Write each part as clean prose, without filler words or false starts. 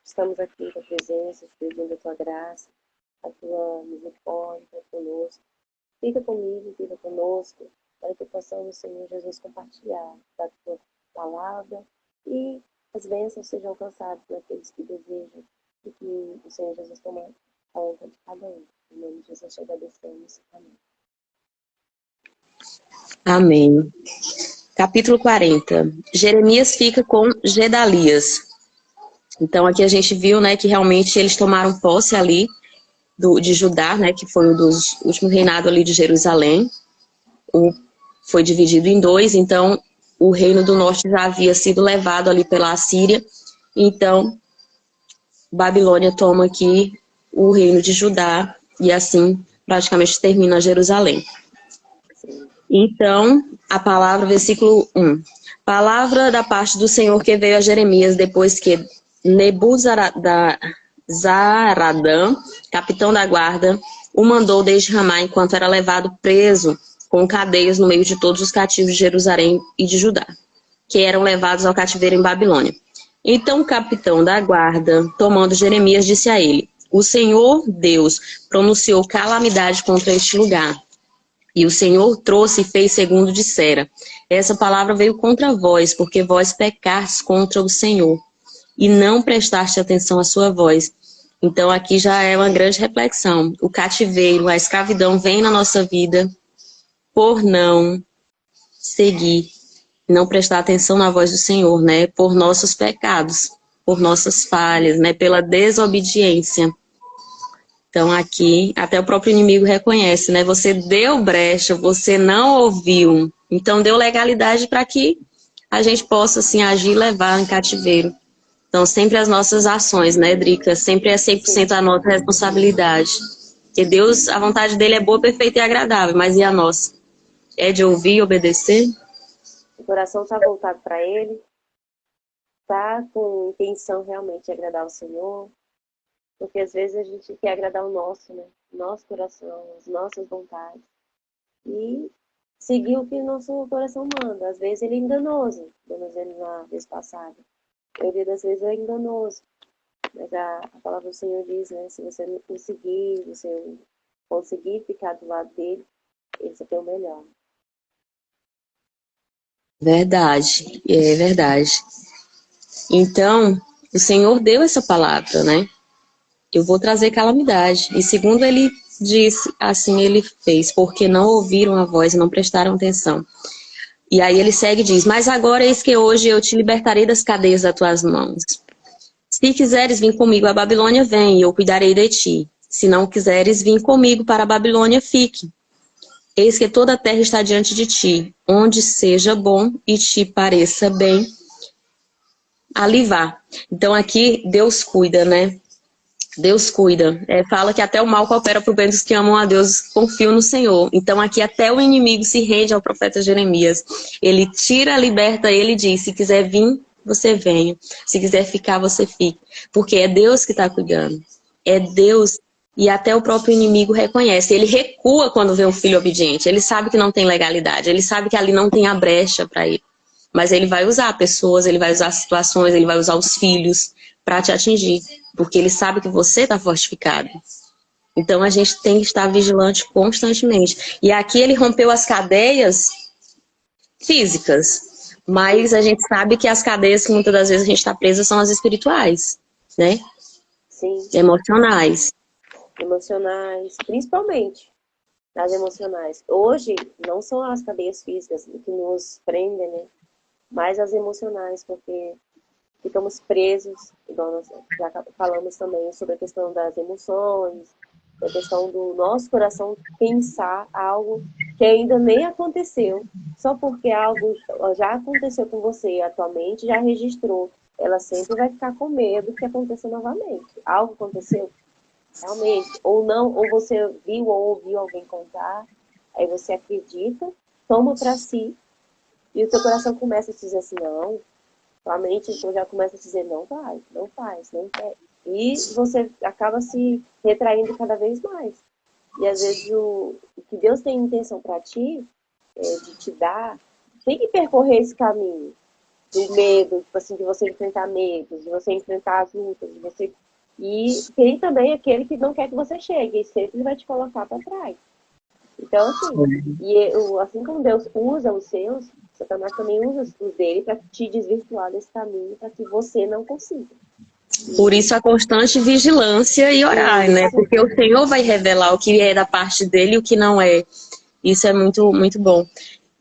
estamos aqui com a presença, pedindo a tua graça, a tua misericórdia conosco. Fica comigo, fica conosco, para que possamos, Senhor Jesus, compartilhar da tua palavra e as bênçãos sejam alcançadas por aqueles que desejam e que o Senhor Jesus tome a honra de cada um. Em nome de Jesus, te agradecemos. Amém. Amém. Capítulo 40. Jeremias fica com Gedalias. Então aqui a gente viu, né, que realmente eles tomaram posse ali de Judá, né, que foi um dos últimos reinados ali de Jerusalém. Foi dividido em dois, então o reino do norte já havia sido levado ali pela Assíria. Então Babilônia toma aqui o reino de Judá e assim praticamente termina Jerusalém. Então, a palavra, versículo 1. Palavra da parte do Senhor que veio a Jeremias depois que Nebuzaradã, capitão da guarda, o mandou desde Ramá enquanto era levado preso com cadeias no meio de todos os cativos de Jerusalém e de Judá, que eram levados ao cativeiro em Babilônia. Então o capitão da guarda, tomando Jeremias, disse a ele: O Senhor Deus pronunciou calamidade contra este lugar. E o Senhor trouxe e fez segundo dissera. Essa palavra veio contra vós, porque vós pecastes contra o Senhor, e não prestaste atenção à sua voz. Então aqui já é uma grande reflexão. O cativeiro, a escravidão vem na nossa vida por não seguir, não prestar atenção na voz do Senhor, né? Por nossos pecados, por nossas falhas, né? Pela desobediência. Então aqui, até o próprio inimigo reconhece, né? Você deu brecha, você não ouviu. Então deu legalidade para que a gente possa, assim, agir e levar em cativeiro. Então sempre as nossas ações, né, Drica? Sempre é 100% a nossa responsabilidade. Porque Deus, a vontade dele é boa, perfeita e agradável, mas e a nossa? É de ouvir e obedecer? O coração está voltado para ele, está com intenção realmente de agradar o Senhor, porque às vezes a gente quer agradar o nosso, né? Nosso coração, as nossas vontades. E seguir o que o nosso coração manda. Às vezes ele é enganoso, como ele na vez passada. A maioria das vezes é enganoso. Mas a palavra do Senhor diz, né? Se você não conseguir, você conseguir ficar do lado dele, ele vai ter o melhor. Verdade, é verdade. Então, o Senhor deu essa palavra, né? Eu vou trazer calamidade. E segundo ele disse, assim ele fez, porque não ouviram a voz e não prestaram atenção. E aí ele segue e diz: Mas agora eis que hoje eu te libertarei das cadeias das tuas mãos. Se quiseres vir comigo à Babilônia, vem, e eu cuidarei de ti. Se não quiseres vir comigo para a Babilônia, fique. Eis que toda a terra está diante de ti, onde seja bom e te pareça bem, ali vá. Então aqui Deus cuida, né? Deus cuida. Fala que até o mal coopera para o bem dos que amam a Deus, confiam no Senhor. Então aqui até o inimigo se rende ao profeta Jeremias. Ele tira, liberta ele e diz: se quiser vir, você venha. Se quiser ficar, você fique. Porque é Deus que está cuidando. É Deus. E até o próprio inimigo reconhece. Ele recua quando vê um filho obediente. Ele sabe que não tem legalidade. Ele sabe que ali não tem a brecha para ele. Mas ele vai usar pessoas, ele vai usar situações, ele vai usar os filhos para te atingir. Porque ele sabe que você está fortificado. Então a gente tem que estar vigilante constantemente. E aqui ele rompeu as cadeias físicas. Mas a gente sabe que as cadeias que muitas das vezes a gente está presa são as espirituais, né? Sim. Emocionais. Emocionais, principalmente as emocionais. Hoje, não são as cadeias físicas que nos prendem, né? Mas as emocionais, porque ficamos presos, igual nós já falamos também sobre a questão das emoções, a questão do nosso coração pensar algo que ainda nem aconteceu, só porque algo já aconteceu com você atualmente, já registrou. Ela sempre vai ficar com medo que aconteça novamente. Algo aconteceu? Realmente, ou não, ou você viu ou ouviu alguém contar, aí você acredita, toma para si, e o teu coração começa a te dizer assim, não, tua mente já começa a te dizer, não vai, não faz, não quer. E você acaba se retraindo cada vez mais. E às vezes o que Deus tem intenção para ti, de te dar, tem que percorrer esse caminho. do medo, tipo assim, de você enfrentar medos, de você enfrentar as lutas, de você... E tem também aquele que não quer que você chegue, e sempre vai te colocar para trás. Então, assim, assim como Deus usa os seus, Satanás também usa os dele para te desvirtuar desse caminho, para que você não consiga. Por isso a constante vigilância e orar, né? Porque o Senhor vai revelar o que é da parte dele e o que não é. Isso é muito, muito bom.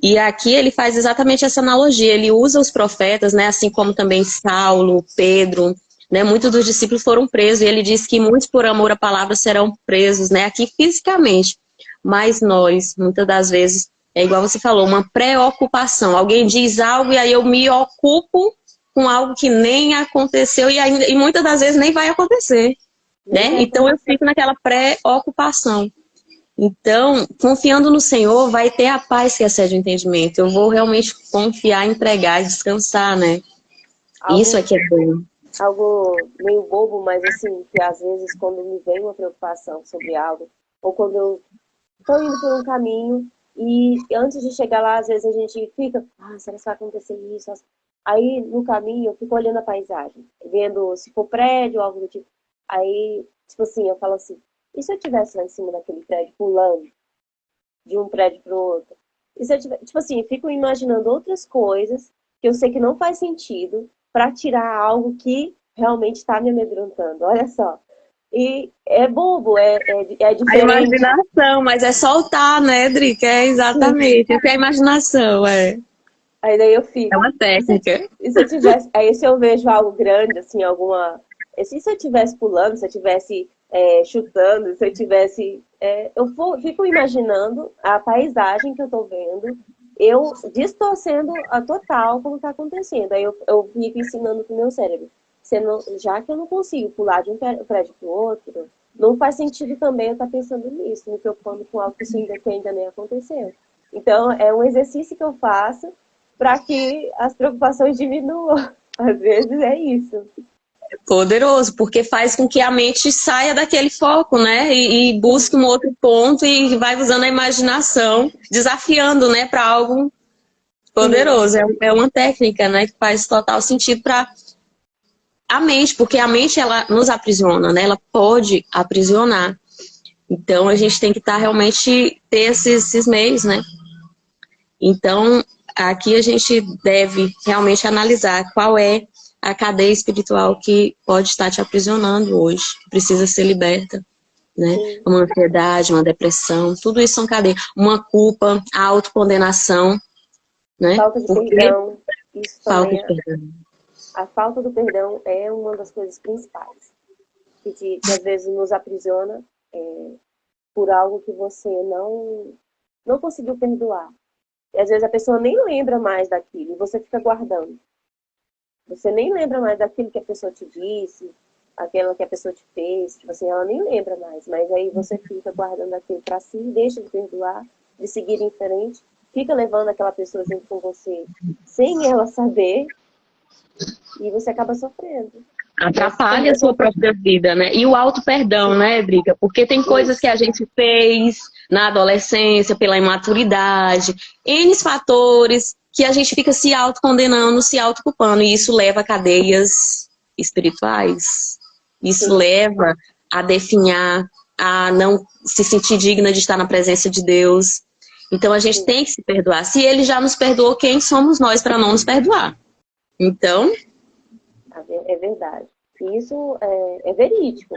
E aqui ele faz exatamente essa analogia. Ele usa os profetas, né? Assim como também Saulo, Pedro, né? Muitos dos discípulos foram presos. E ele diz que muitos por amor à palavra serão presos, né? Aqui fisicamente. Mas nós, muitas das vezes, é igual você falou, uma preocupação. Alguém diz algo e aí eu me ocupo com algo que nem aconteceu e muitas das vezes nem vai acontecer, né? Então eu fico naquela preocupação. Então, confiando no Senhor, vai ter a paz que excede o entendimento. Eu vou realmente confiar, entregar, descansar, né? Isso é que é bom. Algo meio bobo, mas assim, que às vezes quando me vem uma preocupação sobre algo, ou quando eu estou indo por um caminho e antes de chegar lá, às vezes a gente fica, será que vai acontecer isso? Aí no caminho eu fico olhando a paisagem, vendo se for prédio ou algo do tipo. Aí, tipo assim, eu falo assim, e se eu estivesse lá em cima daquele prédio, pulando de um prédio para o outro? E se eu tivesse, tipo assim, eu fico imaginando outras coisas que eu sei que não faz sentido para tirar algo que realmente está me amedrontando. Olha só. E é bobo, é diferente. A imaginação, mas é soltar, né, Drica? É exatamente. Essa é a imaginação, é. Aí daí eu fico. É uma técnica. E se eu tivesse. Aí se eu vejo algo grande, assim, alguma. E se eu estivesse pulando, se eu estivesse chutando, se eu estivesse. Fico imaginando a paisagem que eu tô vendo, eu distorcendo a total como tá acontecendo. Aí eu fico ensinando pro meu cérebro. Já que eu não consigo pular de um prédio pro outro, não faz sentido também eu estar pensando nisso, me preocupando com algo que ainda nem aconteceu. Então, é um exercício que eu faço para que as preocupações diminuam. Às vezes é isso. Poderoso, porque faz com que a mente saia daquele foco, né? E busque um outro ponto e vai usando a imaginação, desafiando, né, para algo poderoso. É uma técnica, né, que faz total sentido para a mente, porque a mente, ela nos aprisiona, né? Ela pode aprisionar. Então, a gente tem que realmente ter esses meios, né? Então, aqui a gente deve realmente analisar qual é a cadeia espiritual que pode estar te aprisionando hoje, precisa ser liberta, né? Uma ansiedade, uma depressão, tudo isso são cadeias. Uma culpa, a autocondenação, né? Falta de perdão. Isso falta também de perdão. A falta do perdão é uma das coisas principais, que às vezes nos aprisiona por algo que você não conseguiu perdoar. E às vezes a pessoa nem lembra mais daquilo e você fica guardando. Você nem lembra mais daquilo que a pessoa te disse, aquela que a pessoa te fez, tipo assim, ela nem lembra mais, mas aí você fica guardando aquilo para si, deixa de perdoar, de seguir em frente, fica levando aquela pessoa junto com você sem ela saber e você acaba sofrendo. Atrapalha a sua própria vida, né? E o auto-perdão, né, Drica? Porque tem coisas que a gente fez na adolescência, pela imaturidade, N fatores que a gente fica se autocondenando, se autoculpando, e isso leva a cadeias espirituais. Isso leva a definhar, a não se sentir digna de estar na presença de Deus. Então a gente tem que se perdoar. Se Ele já nos perdoou, quem somos nós para não nos perdoar? Então... É verdade. Isso é verídico.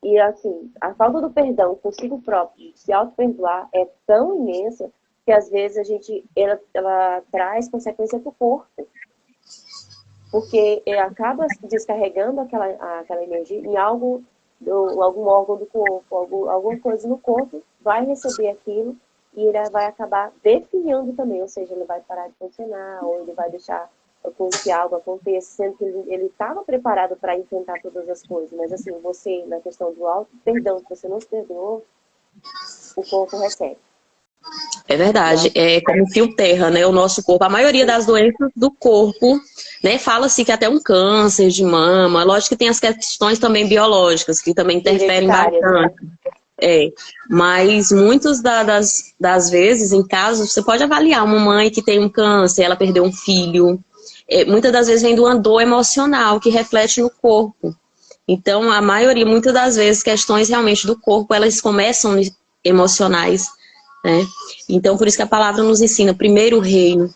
E assim, a falta do perdão consigo próprio, de se auto-perdoar, é tão imensa que às vezes ela traz consequência para o corpo. Porque acaba descarregando aquela energia em algum órgão do corpo, alguma coisa no corpo vai receber aquilo e ele vai acabar definhando também, ou seja, ele vai parar de funcionar, ou ele vai deixar com que algo aconteça, sendo que ele estava preparado para enfrentar todas as coisas. Mas assim, você, na questão do auto-perdão, que você não se perdoou, o corpo recebe. É verdade, é como fio terra, né? O nosso corpo, a maioria das doenças do corpo, né? Fala-se que até um câncer de mama, lógico que tem as questões também biológicas, que também interferem bastante. Né? Mas muitas das vezes, em casos, você pode avaliar uma mãe que tem um câncer, ela perdeu um filho, muitas das vezes vem de uma dor emocional que reflete no corpo. Então, a maioria, muitas das vezes, questões realmente do corpo, elas começam emocionais, né? Então, por isso que a palavra nos ensina, primeiro o reino.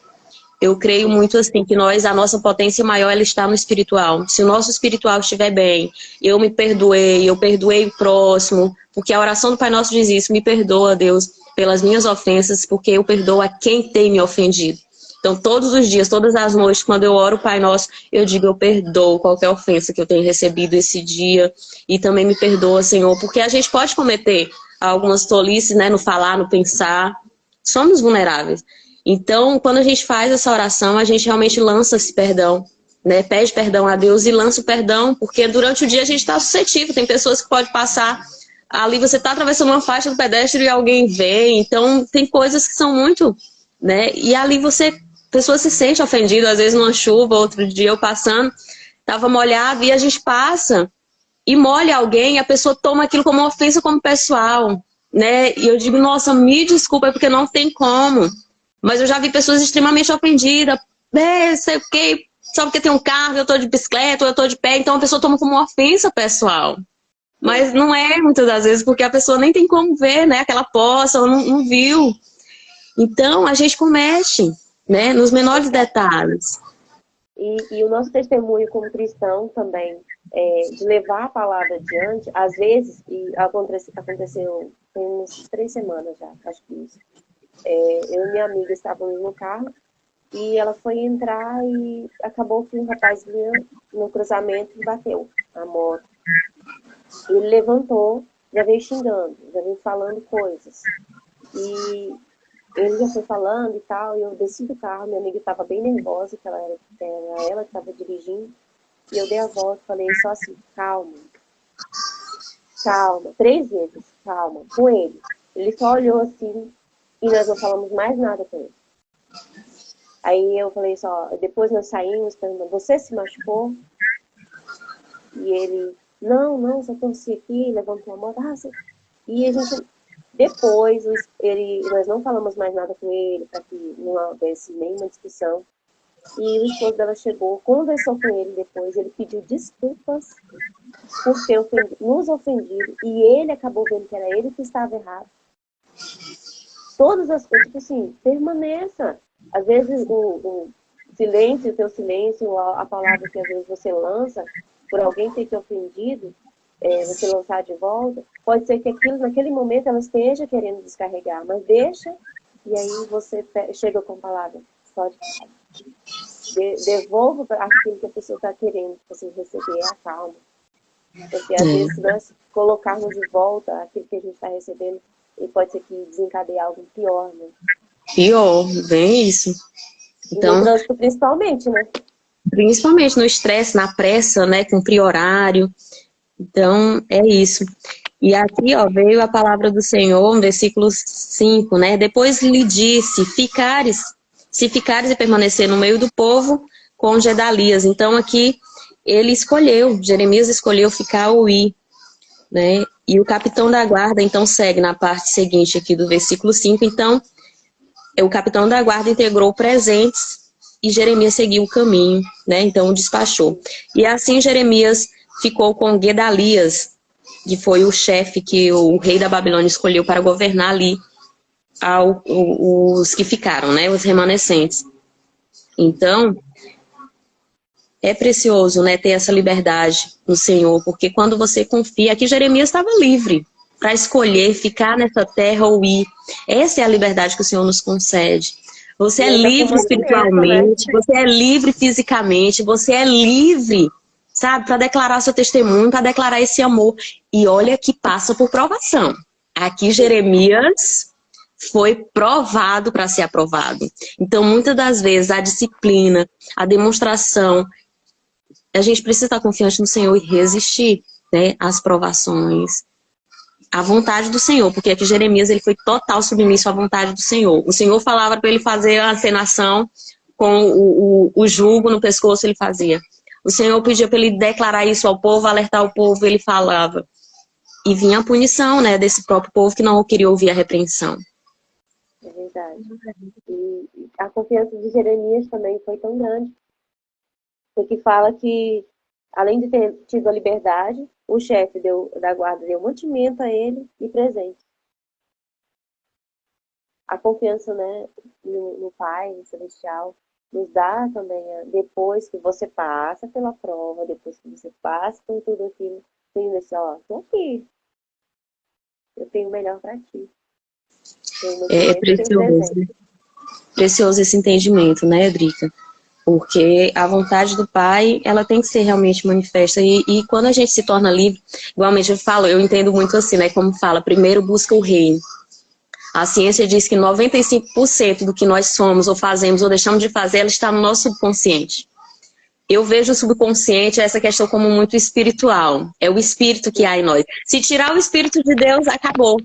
Eu creio muito assim, que a nossa potência maior, ela está no espiritual. Se o nosso espiritual estiver bem, eu me perdoei, eu perdoei o próximo, porque a oração do Pai Nosso diz isso, me perdoa, Deus, pelas minhas ofensas, porque eu perdoo a quem tem me ofendido. Então, todos os dias, todas as noites, quando eu oro o Pai Nosso, eu digo, eu perdoo qualquer ofensa que eu tenha recebido esse dia, e também me perdoa, Senhor, porque a gente pode cometer algumas tolices, né, no falar, no pensar, somos vulneráveis. Então, quando a gente faz essa oração, a gente realmente lança esse perdão, né? Pede perdão a Deus e lança o perdão, porque durante o dia a gente está suscetível. Tem pessoas que podem passar ali, você está atravessando uma faixa do pedestre e alguém vem. Então, tem coisas que são muito, né? E ali a pessoa se sente ofendida, às vezes numa chuva, outro dia eu passando, estava molhado e a gente passa e molha alguém, a pessoa toma aquilo como uma ofensa como pessoal, né? E eu digo, nossa, me desculpa, é porque não tem como. Mas eu já vi pessoas extremamente ofendidas. Sei o quê, só porque tem um carro, eu tô de bicicleta, ou eu tô de pé. Então a pessoa toma como uma ofensa pessoal. Mas não é muitas das vezes, porque a pessoa nem tem como ver, né? Aquela poça, ou não viu. Então a gente comete, né? Nos menores detalhes. E o nosso testemunho como cristão também, de levar a palavra adiante, às vezes, e aconteceu tem uns 3 semanas já, acho que isso. Eu e minha amiga estávamos no carro e ela foi entrar e acabou que um rapaz vinha no cruzamento e bateu a moto. Ele levantou, já veio xingando, já veio falando coisas. E ele já foi falando e tal, e eu desci do carro, minha amiga estava bem nervosa, que era ela que estava dirigindo, e eu dei a volta e falei só assim, calma, calma, 3 vezes, calma, com ele. Ele só olhou assim, e nós não falamos mais nada com ele. Aí eu falei só, depois nós saímos, perguntando, você se machucou? E ele, não, só torci aqui, levantou a mão, e a gente, depois, nós não falamos mais nada com ele, para que não houvesse nenhuma discussão. E o esposo dela chegou, conversou com ele depois, ele pediu desculpas por ter nos ofendido, e ele acabou vendo que era ele que estava errado. Todas as coisas, tipo assim, permaneça. Às vezes o silêncio, o teu silêncio, a palavra que às vezes você lança, por alguém ter te ofendido, você lançar de volta, pode ser que aquilo, naquele momento, ela esteja querendo descarregar, mas deixa, e aí você chega com a palavra, pode devolva aquilo que a pessoa está querendo você receber, a calma. Porque às vezes, se nós colocarmos de volta aquilo que a gente está recebendo, e pode ser que desencadeie algo pior, né? Pior, bem isso. Então, e no trânsito principalmente, né? Principalmente no estresse, na pressa, né? Cumprir horário. Então, é isso. E aqui, ó, veio a palavra do Senhor, no versículo 5, né? Depois lhe disse, se ficares e permanecer no meio do povo, com Gedalias. Então, aqui, Jeremias escolheu ficar ou ir, né? E o capitão da guarda, então, segue na parte seguinte aqui do versículo 5. Então, o capitão da guarda integrou presentes e Jeremias seguiu o caminho, né? Então, despachou. E assim, Jeremias ficou com Gedalias, que foi o chefe que o rei da Babilônia escolheu para governar ali os que ficaram, né? Os remanescentes. Então, é precioso, né, ter essa liberdade no Senhor, porque quando você confia, aqui Jeremias estava livre para escolher ficar nessa terra ou ir. Essa é a liberdade que o Senhor nos concede. Você é livre espiritualmente, né? Você é livre fisicamente, você é livre, sabe, para declarar seu testemunho, para declarar esse amor. E olha que passa por provação. Aqui Jeremias foi provado para ser aprovado. Então, muitas das vezes, a disciplina, a demonstração, a gente precisa estar confiante no Senhor e resistir, né, às provações, à vontade do Senhor, porque aqui Jeremias ele foi total submisso à vontade do Senhor. O Senhor falava para ele fazer a acenação com o jugo no pescoço, ele fazia. O Senhor pedia para ele declarar isso ao povo, alertar o povo, ele falava. E vinha a punição, né, desse próprio povo que não queria ouvir a repreensão. É verdade. E a confiança de Jeremias também foi tão grande porque fala que, além de ter tido a liberdade, o chefe da guarda deu mantimento a ele e presente. A confiança, né, no Pai Celestial nos dá também, depois que você passa pela prova, depois que você passa por tudo aquilo, tem esse, ó, tô aqui, eu tenho o melhor para ti. É precioso, precioso esse entendimento, né, Drica? Porque a vontade do Pai, ela tem que ser realmente manifesta. E quando a gente se torna livre, igualmente eu falo, eu entendo muito assim, né? Como fala, primeiro busca o reino. A ciência diz que 95% do que nós somos, ou fazemos, ou deixamos de fazer, ela está no nosso subconsciente. Eu vejo o subconsciente, essa questão, como muito espiritual. É o espírito que há em nós. Se tirar o espírito de Deus, acabou.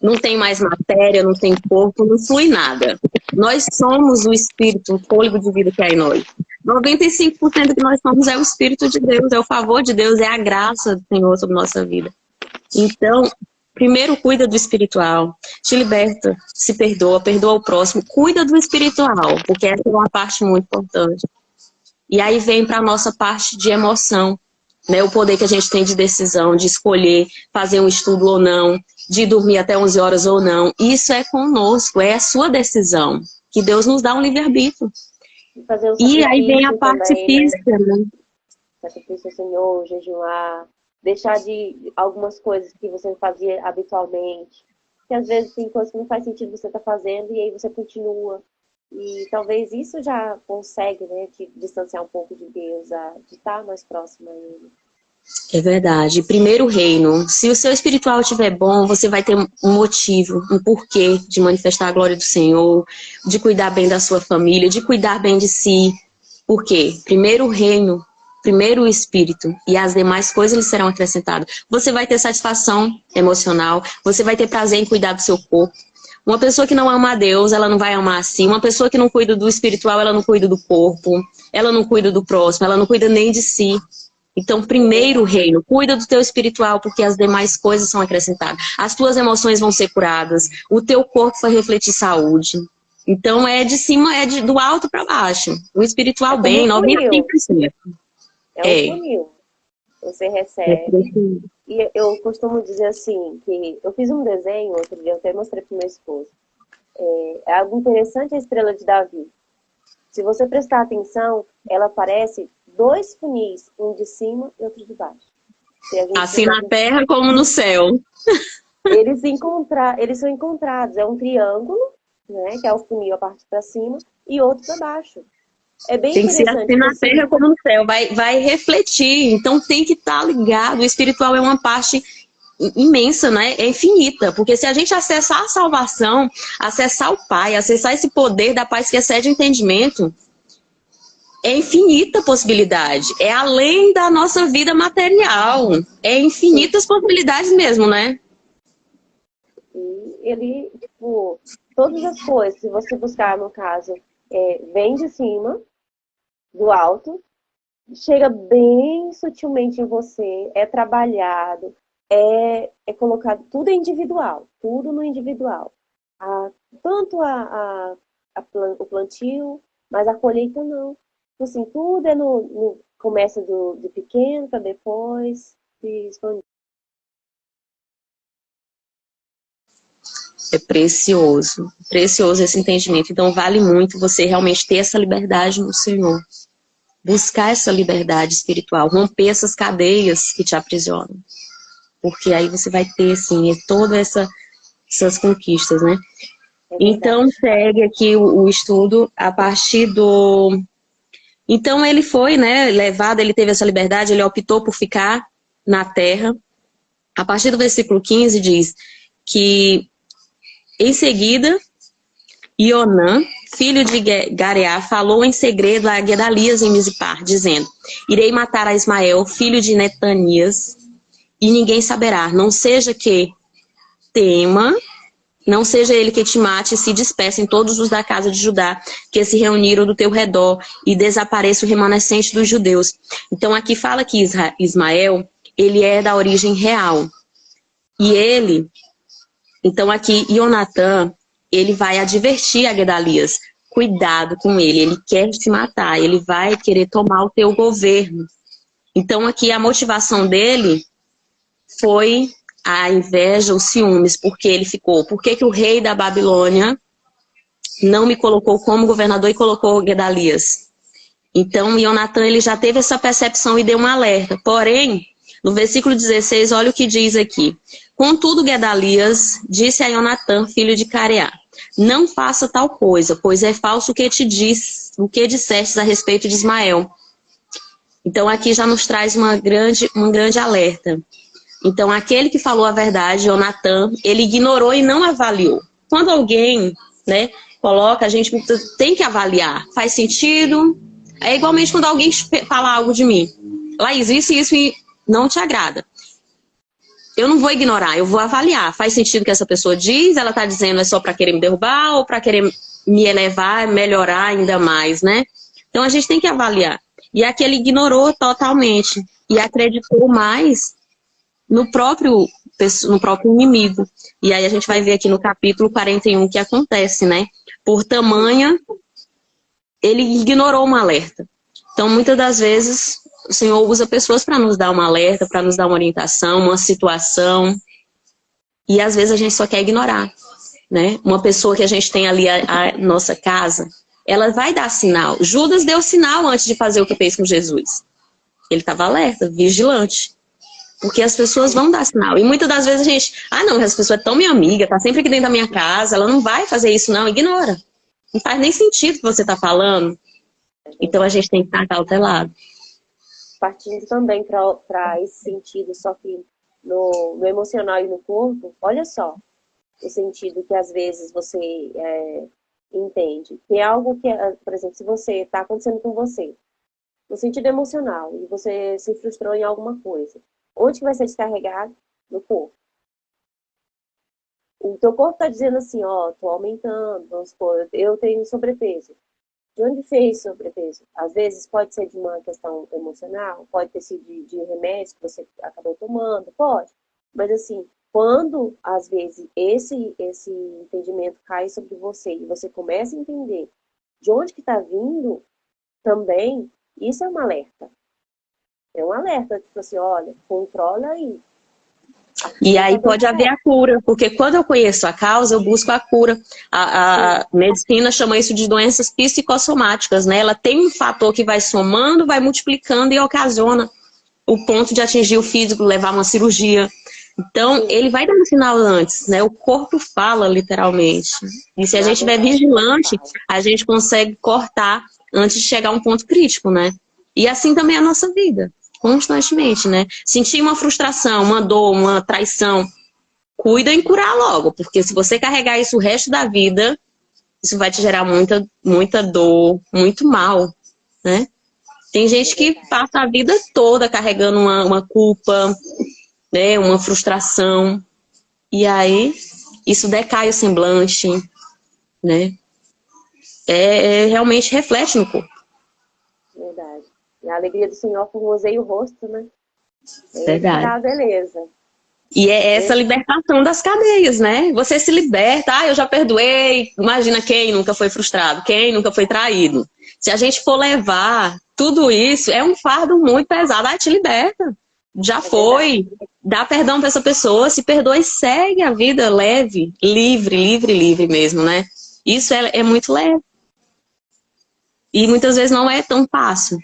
Não tem mais matéria, não tem corpo, não flui nada. Nós somos o espírito, o fôlego de vida que há em nós. 95% do que nós somos é o espírito de Deus, é o favor de Deus, é a graça do Senhor sobre nossa vida. Então, primeiro cuida do espiritual, te liberta, se perdoa, perdoa o próximo, cuida do espiritual, porque essa é uma parte muito importante. E aí vem para a nossa parte de emoção, né? O poder que a gente tem de decisão, de escolher fazer um estudo ou não, de dormir até 11 horas ou não. Isso é conosco, é a sua decisão, que Deus nos dá um livre-arbítrio. E aí vem a parte também, física, né? Sacrifício ao Senhor, jejuar, deixar de algumas coisas que você fazia habitualmente. Que às vezes tem coisas que não faz sentido você estar fazendo e aí você continua. E talvez isso já consegue, né, te distanciar um pouco de Deus, de estar mais próximo a Ele. É verdade. Primeiro reino. Se o seu espiritual estiver bom, você vai ter um motivo, um porquê de manifestar a glória do Senhor, de cuidar bem da sua família, de cuidar bem de si. Por quê? Primeiro o reino, primeiro o espírito, e as demais coisas lhe serão acrescentadas. Você vai ter satisfação emocional, você vai ter prazer em cuidar do seu corpo. Uma pessoa que não ama a Deus, ela não vai amar a si. Uma pessoa que não cuida do espiritual, ela não cuida do corpo. Ela não cuida do próximo, ela não cuida nem de si. Então, primeiro reino, cuida do teu espiritual, porque as demais coisas são acrescentadas. As tuas emoções vão ser curadas, o teu corpo vai refletir saúde. Então, é de cima, do alto para baixo. O espiritual bem, 95%. É um funil. Você recebe. E eu costumo dizer assim, que eu fiz um desenho outro dia, eu até mostrei para o meu esposo. É algo interessante a estrela de Davi. Se você prestar atenção, ela parece 2 funis, um de cima e outro de baixo. Assim na terra como no céu. Eles são encontrados. É um triângulo, né, que é o funil a parte para cima, e outro para baixo. É bem tem que ser assim na terra como no céu, vai refletir, então tem que estar ligado. O espiritual é uma parte imensa, né? É infinita, porque se a gente acessar a salvação, acessar o Pai, acessar esse poder da paz que excede o entendimento, é infinita possibilidade, é além da nossa vida material, é infinitas possibilidades mesmo, né? E ele, tipo, todas as coisas, se você buscar, no caso, vem de cima, do alto, chega bem sutilmente em você, é trabalhado, é colocado, tudo é individual, tudo no individual. Tanto o plantio, mas a colheita não. Assim, tudo é começa de pequeno para depois se expandir. É precioso, precioso esse entendimento. Então vale muito você realmente ter essa liberdade no Senhor. Buscar essa liberdade espiritual, romper essas cadeias que te aprisionam. Porque aí você vai ter, assim, todas essas conquistas, né? Então segue aqui o estudo a partir do... Então ele foi, né, levado, ele teve essa liberdade, ele optou por ficar na terra. A partir do versículo 15 diz que em seguida, Ionã, filho de Gareá, falou em segredo a Gedalias em Mizipar, dizendo: irei matar a Ismael, filho de Netanias, e ninguém saberá, não seja que tema, não seja ele que te mate e se dispersem todos os da casa de Judá, que se reuniram do teu redor, e desapareça o remanescente dos judeus. Então aqui fala que Ismael, ele é da origem real. E ele... Então aqui, Ionatã, ele vai advertir a Gedalias cuidado com ele quer te matar, ele vai querer tomar o teu governo. Então aqui a motivação dele foi a inveja, os ciúmes, porque ele ficou. Por que o rei da Babilônia não me colocou como governador e colocou Gedalias? Então Jonatan, ele já teve essa percepção e deu um alerta. Porém, no versículo 16, olha o que diz aqui. Contudo, Gedalias disse a Jonatan, filho de Careá: não faça tal coisa, pois é falso o que te diz, o que dissestes a respeito de Ismael. Então aqui já nos traz um grande alerta. Então aquele que falou a verdade, Jonatan, ele ignorou e não avaliou. Quando alguém, né, coloca, a gente tem que avaliar. Faz sentido? É igualmente quando alguém fala algo de mim. Laís, isso não te agrada. Eu não vou ignorar, eu vou avaliar. Faz sentido o que essa pessoa diz? Ela está dizendo é só para querer me derrubar ou para querer me elevar, melhorar ainda mais, né? Então a gente tem que avaliar. E aqui ele ignorou totalmente e acreditou mais no próprio inimigo. E aí a gente vai ver aqui no capítulo 41 o que acontece, né? Por tamanha, ele ignorou um alerta. Então muitas das vezes o Senhor usa pessoas para nos dar um alerta, para nos dar uma orientação, uma situação. E às vezes a gente só quer ignorar, né? Uma pessoa que a gente tem ali a nossa casa, ela vai dar sinal. Judas deu sinal antes de fazer o que fez com Jesus. Ele estava alerta, vigilante. Porque as pessoas vão dar sinal. E muitas das vezes a gente... não, essa pessoa é tão minha amiga, tá sempre aqui dentro da minha casa, ela não vai fazer isso não, ignora. Não faz nem sentido o que você está falando. Então a gente tem que estar cautelado. Partindo também para esse sentido, só que no emocional e no corpo, olha só, o sentido que às vezes você entende. Que é algo que, por exemplo, se você está acontecendo com você, no sentido emocional, e você se frustrou em alguma coisa, onde que vai ser descarregado? No corpo. O teu corpo está dizendo assim, ó, tô aumentando, vamos supor, eu tenho sobrepeso. De onde fez sobrepeso? Às vezes pode ser de uma questão emocional, pode ter sido de remédios que você acabou tomando, pode. Mas assim, quando às vezes esse entendimento cai sobre você e você começa a entender de onde que está vindo, também, isso é um alerta. É um alerta, tipo assim, olha, controla aí. E aí pode haver a cura, porque quando eu conheço a causa, eu busco a cura. A medicina chama isso de doenças psicossomáticas, né? Ela tem um fator que vai somando, vai multiplicando e ocasiona o ponto de atingir o físico, levar uma cirurgia. Então, ele vai dar um sinal antes, né? O corpo fala, literalmente. E se a gente estiver vigilante, a gente consegue cortar antes de chegar a um ponto crítico, né? E assim também é a nossa vida. Constantemente, né? Sentir uma frustração, uma dor, uma traição, cuida em curar logo, porque se você carregar isso o resto da vida, isso vai te gerar muita dor, muito mal, né? Tem gente que passa a vida toda carregando uma culpa, né? Uma frustração, e aí isso decai o semblante, né? Realmente reflete no corpo. Verdade. A alegria do Senhor formoseia o rosto, né? Verdade. Tá, beleza. E é essa libertação das cadeias, né? Você se liberta, eu já perdoei. Imagina quem nunca foi frustrado, quem nunca foi traído. Se a gente for levar tudo isso, é um fardo muito pesado. Te liberta. Já foi. Dá perdão para essa pessoa, se perdoa e segue a vida leve, livre mesmo, né? Isso é muito leve. E muitas vezes não é tão fácil.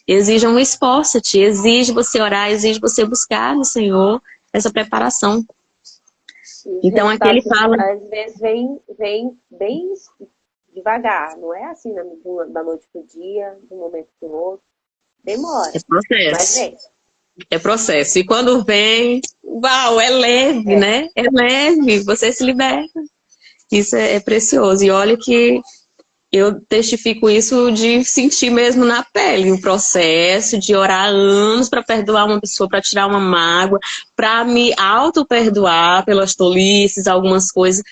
Exige um esforço, exige você orar, exige você buscar no Senhor essa preparação. Então aqui ele fala... Às vezes vem bem devagar, não é assim da noite pro dia, de um momento pro outro. Demora. É processo. Mas vem. É processo. E quando vem, uau, é leve, né? É leve, você se liberta. Isso é precioso. E olha que eu testifico isso de sentir mesmo na pele o processo, de orar anos para perdoar uma pessoa, para tirar uma mágoa, para me auto-perdoar pelas tolices, algumas coisas,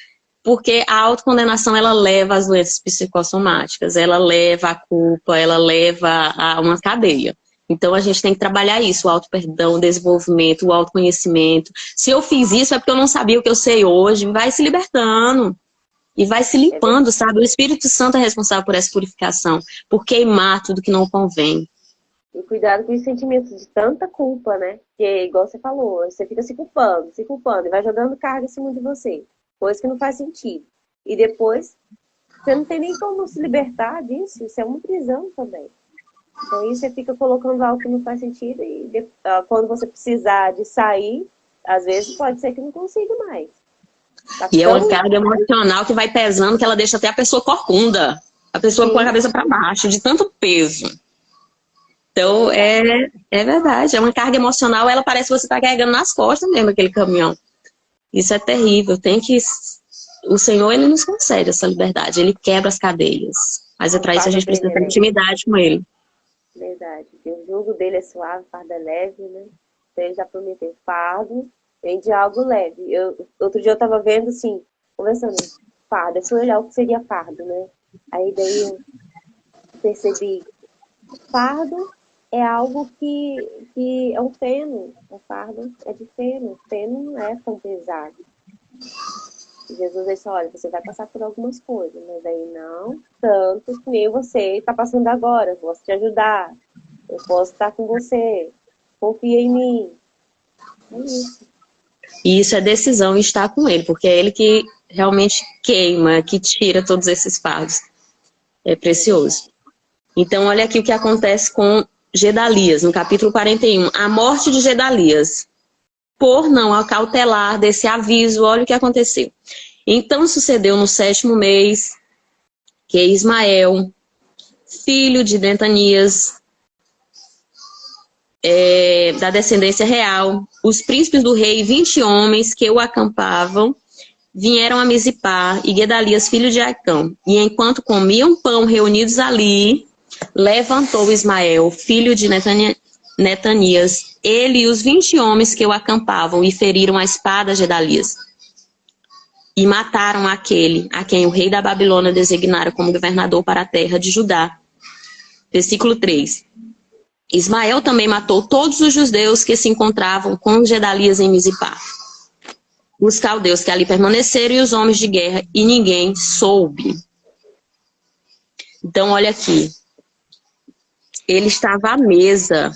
porque a autocondenação, ela leva às doenças psicossomáticas, ela leva à culpa, ela leva a uma cadeia. Então a gente tem que trabalhar isso, o auto-perdão, o desenvolvimento, o autoconhecimento. Se eu fiz isso é porque eu não sabia o que eu sei hoje, vai se libertando. e vai se limpando, sabe? O Espírito Santo é responsável por essa purificação, por queimar tudo que não convém. E cuidado com os sentimentos de tanta culpa, né? Que, igual você falou, você fica se culpando, e vai jogando carga em cima de você. Coisa que não faz sentido. E depois, você não tem nem como se libertar disso. Isso é uma prisão também. Então, aí você fica colocando algo que não faz sentido e quando você precisar de sair, às vezes pode ser que não consiga mais. Tá E é uma carga emocional que vai pesando, que ela deixa até a pessoa corcunda. A pessoa com a cabeça para baixo, de tanto peso. Então, é verdade. É uma carga emocional, ela parece que você está carregando nas costas mesmo aquele caminhão. Isso é terrível. O Senhor, Ele nos concede essa liberdade. Ele quebra as cadeias. Mas para isso a gente precisa ter intimidade com Ele. Verdade. O jugo dele é suave, o fardo é leve, né? Então ele já prometeu fardo, vem de algo leve. Outro dia eu tava vendo, assim, conversando, fardo. Eu fui olhar o que seria fardo, né? Aí daí eu percebi, fardo é algo que é um feno. O fardo é de feno. O feno não é tão pesado. Jesus disse, olha, você vai passar por algumas coisas, mas aí não tanto que nem você está passando agora. Eu posso te ajudar. Eu posso estar com você. Confia em mim. É isso. E isso é decisão em estar com Ele, porque é Ele que realmente queima, que tira todos esses fardos. É precioso. Então, olha aqui o que acontece com Gedalias, no capítulo 41. A morte de Gedalias. Por não acautelar desse aviso, olha o que aconteceu. Então sucedeu no 7º mês que Ismael, filho de Netanias, da descendência real, os príncipes do rei, 20 homens que o acampavam, vieram a Mizipá, e Gedalias, filho de Acã. E enquanto comiam pão reunidos ali, levantou Ismael, filho de Netanias, ele e os 20 homens que o acampavam, e feriram a espada Gedalias. E mataram aquele a quem o rei da Babilônia designara como governador para a terra de Judá. Versículo 3. Ismael também matou todos os judeus que se encontravam com Gedalias em Mizipá. Os caldeus que ali permaneceram e os homens de guerra, e ninguém soube. Então, olha aqui. Ele estava à mesa.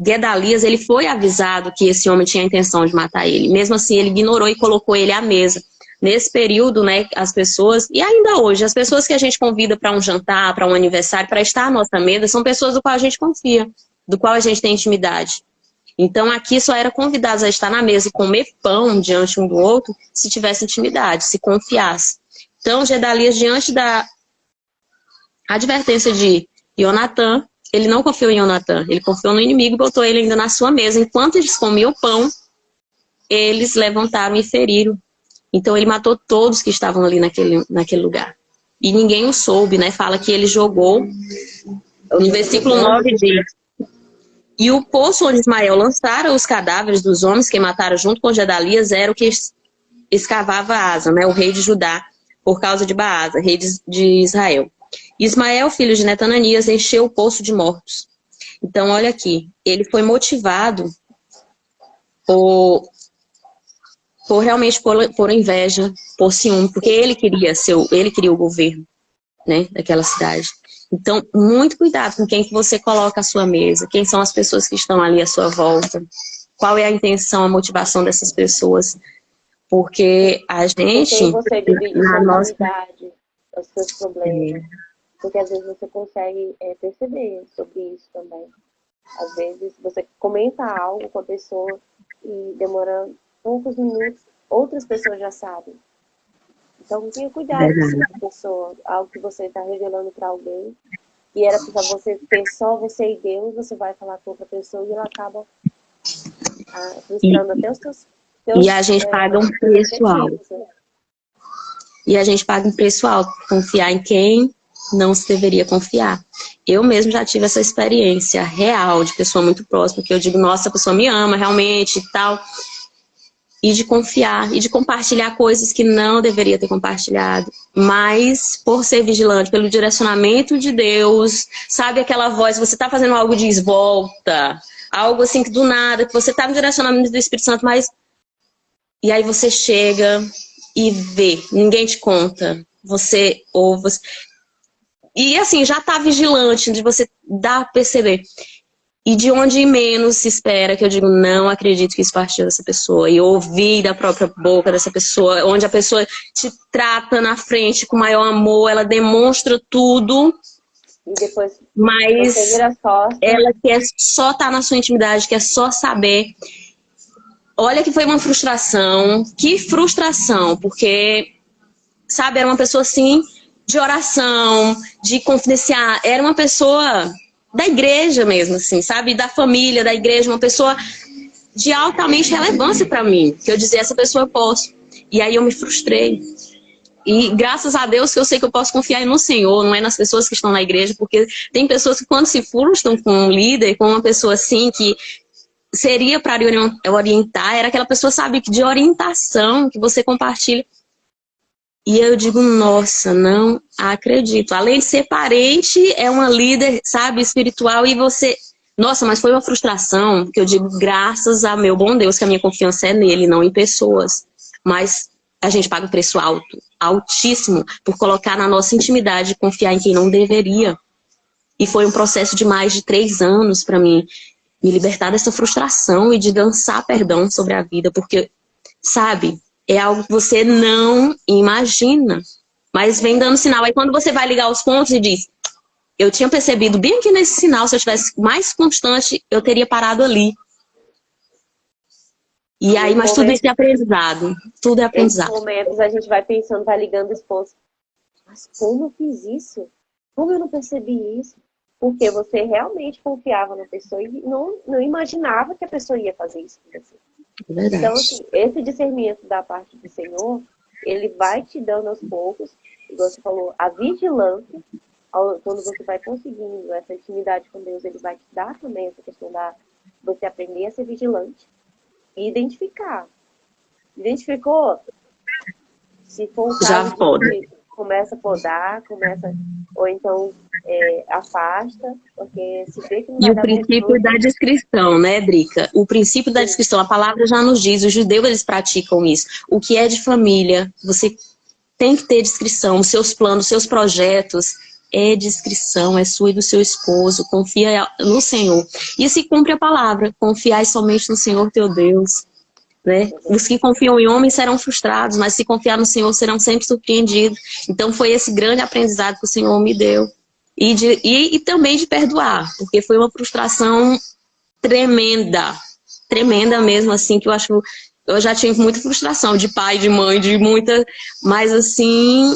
Gedalias, ele foi avisado que esse homem tinha a intenção de matar ele. Mesmo assim, ele ignorou e colocou ele à mesa. Nesse período, né, as pessoas, e ainda hoje, as pessoas que a gente convida para um jantar, para um aniversário, para estar à nossa mesa, são pessoas do qual a gente confia, do qual a gente tem intimidade. Então, aqui só era convidados a estar na mesa e comer pão diante um do outro se tivesse intimidade, se confiasse. Então, Gedalias, diante da advertência de Jonatã, ele não confiou em Jonatã, ele confiou no inimigo e botou ele ainda na sua mesa. Enquanto eles comiam pão, eles levantaram e feriram. Então ele matou todos que estavam ali naquele lugar. E ninguém o soube, né? Fala que ele jogou, no versículo 9 diz: e o poço onde Ismael lançara os cadáveres dos homens que mataram junto com Gedalias era o que escavava Asa, né? O rei de Judá, por causa de Baasa, rei de Israel. Ismael, filho de Netananias, encheu o poço de mortos. Então, olha aqui, ele foi motivado por realmente por inveja, por ciúme, porque ele queria o governo, né, daquela cidade. Então, muito cuidado com quem que você coloca à sua mesa, quem são as pessoas que estão ali à sua volta, qual é a intenção, a motivação dessas pessoas, porque a gente, com quem você divide na sua nossa intimidade, os seus problemas. Porque às vezes você consegue perceber sobre isso também. Às vezes você comenta algo com a pessoa e demora poucos minutos, outras pessoas já sabem. Então tenha cuidado com essa pessoa, algo que você está revelando para alguém, e era para você ter só você e Deus, você vai falar com outra pessoa e ela acaba frustrando até os teus e a gente paga um preço alto. Né? E a gente paga um preço alto por confiar em quem não se deveria confiar. Eu mesmo já tive essa experiência real de pessoa muito próxima, que eu digo, nossa, a pessoa me ama realmente e tal. E de confiar, e de compartilhar coisas que não deveria ter compartilhado. Mas, por ser vigilante, pelo direcionamento de Deus, sabe aquela voz, você está fazendo algo, diz, volta. Algo assim que do nada, que você está no direcionamento do Espírito Santo, mas... E aí você chega e vê, ninguém te conta. Você ouve. E assim, já tá vigilante, de você dar a perceber. E de onde menos se espera, que eu digo, não acredito que isso partiu dessa pessoa. E ouvir da própria boca dessa pessoa, onde a pessoa te trata na frente com maior amor, ela demonstra tudo, E depois mas você vira as costas. ela quer só estar na sua intimidade, quer só saber. Olha que foi uma frustração, que frustração, porque, sabe, era uma pessoa assim, de oração, de confidenciar, era uma pessoa da igreja mesmo, assim, sabe? Da família, da igreja, uma pessoa de altamente relevância para mim. Que eu dizia, essa pessoa eu posso. E aí eu me frustrei. E graças a Deus que eu sei que eu posso confiar no Senhor, não é nas pessoas que estão na igreja, porque tem pessoas que quando se frustram com um líder, com uma pessoa assim, que seria para orientar, era aquela pessoa, sabe, de orientação, que você compartilha. E eu digo, nossa, não acredito. Além de ser parente, é uma líder, sabe, espiritual. E você... Nossa, mas foi uma frustração, que eu digo, graças a meu bom Deus, que a minha confiança é nele, não em pessoas. Mas a gente paga um preço alto, altíssimo, por colocar na nossa intimidade, confiar em quem não deveria. E foi um processo de mais de 3 anos para mim, me libertar dessa frustração e de dançar perdão sobre a vida. Porque, sabe... É algo que você não imagina, mas vem dando sinal. Aí quando você vai ligar os pontos e diz, eu tinha percebido bem aqui nesse sinal, se eu tivesse mais constante, eu teria parado ali. E aí, mas tudo isso é aprendizado. Tudo é aprendizado. Nesses momentos a gente vai pensando, vai ligando os pontos. Mas como eu fiz isso? Como eu não percebi isso? Porque você realmente confiava na pessoa e não imaginava que a pessoa ia fazer isso com você. Verdade. Então, assim, esse discernimento da parte do Senhor, ele vai te dando aos poucos, igual você falou, a vigilância, quando você vai conseguindo essa intimidade com Deus, ele vai te dar também essa questão da você aprender a ser vigilante e identificar. Identificou? Se for um caso que começa a podar, ou então afasta, porque se vê que não vai E o dar princípio da discrição, né, Drica? O princípio da discrição, a palavra já nos diz, os judeus eles praticam isso. O que é de família, você tem que ter discrição, os seus planos, os seus projetos, é discrição, é sua e do seu esposo, confia no Senhor. E se cumpre a palavra, confiai somente no Senhor teu Deus. Né? Os que confiam em homens serão frustrados, mas se confiar no Senhor serão sempre surpreendidos. Então foi esse grande aprendizado que o Senhor me deu. E também de perdoar, porque foi uma frustração tremenda. Tremenda mesmo, assim, que eu já tive muita frustração de pai, de mãe, de muita... Mas assim,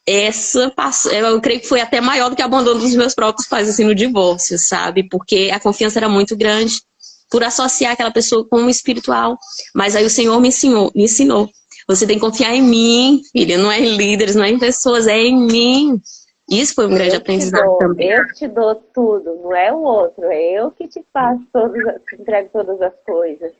eu creio que foi até maior do que o abandono dos meus próprios pais, assim, no divórcio, sabe? Porque a confiança era muito grande por associar aquela pessoa com o espiritual. Mas aí o Senhor me ensinou. Você tem que confiar em mim, filha, não é em líderes, não é em pessoas, é em mim. Isso foi um grande aprendizado também. Eu te dou tudo, não é o outro, é eu que te faço te entrego todas as coisas.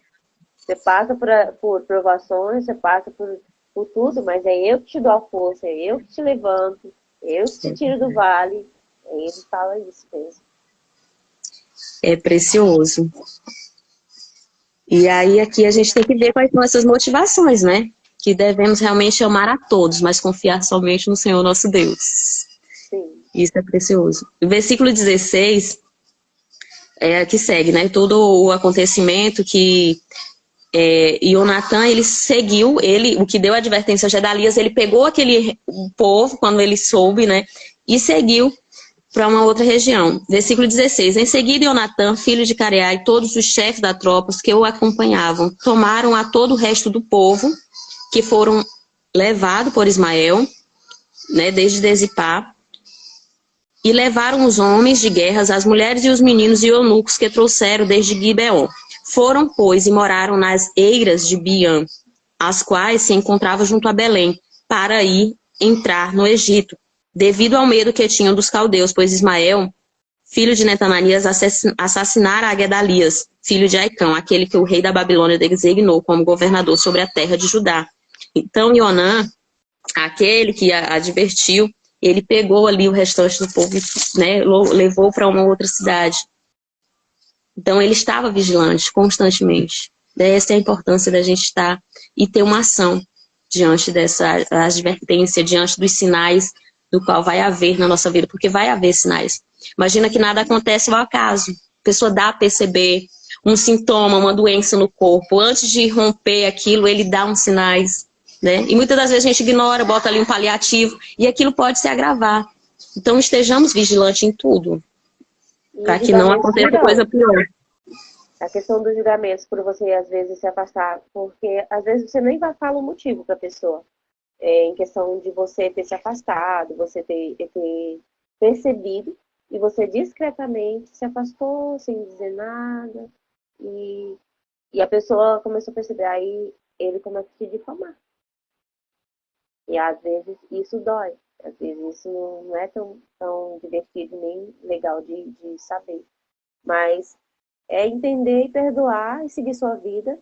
Você passa por provações, você passa por tudo, mas é eu que te dou a força, é eu que te levanto, é eu que te tiro do vale. Ele fala isso mesmo. É precioso. E aí aqui a gente tem que ver quais são essas motivações, né? Que devemos realmente amar a todos, mas confiar somente no Senhor nosso Deus. Sim. Isso é precioso. O versículo 16 que segue, né? Todo o acontecimento que Jonatã, ele seguiu, o que deu a advertência a Gedalias, ele pegou o povo, quando ele soube, né? E seguiu para uma outra região. Versículo 16. Em seguida, Jonatã, filho de Careá, e todos os chefes da tropas que o acompanhavam, tomaram a todo o resto do povo, que foram levados por Ismael, né, desde Dezipá, e levaram os homens de guerras, as mulheres e os meninos e eunucos que trouxeram desde Gibeon. Foram, pois, e moraram nas eiras de Biam, as quais se encontravam junto a Belém, para ir entrar no Egito, devido ao medo que tinham dos caldeus, pois Ismael, filho de Netananias, assassinara a Gedalias, filho de Aicão, aquele que o rei da Babilônia designou como governador sobre a terra de Judá. Então, Ionã, aquele que a advertiu, ele pegou ali o restante do povo, né, levou para uma outra cidade. Então, ele estava vigilante constantemente. Essa é a importância da gente estar e ter uma ação diante dessa advertência, diante dos sinais do qual vai haver na nossa vida, porque vai haver sinais. Imagina que nada acontece ao acaso. A pessoa dá a perceber um sintoma, uma doença no corpo. Antes de romper aquilo, ele dá uns sinais, né? E muitas das vezes a gente ignora, bota ali um paliativo, e aquilo pode se agravar. Então estejamos vigilantes em tudo, para que não aconteça coisa pior. A questão dos julgamentos, por você às vezes se afastar, porque às vezes você nem vai falar o motivo para a pessoa. Em questão de você ter se afastado, você ter percebido, e você discretamente se afastou sem dizer nada, e a pessoa começou a perceber, aí ele começa a te difamar. E às vezes isso dói, às vezes isso não é tão divertido nem legal de saber. Mas é entender e perdoar e seguir sua vida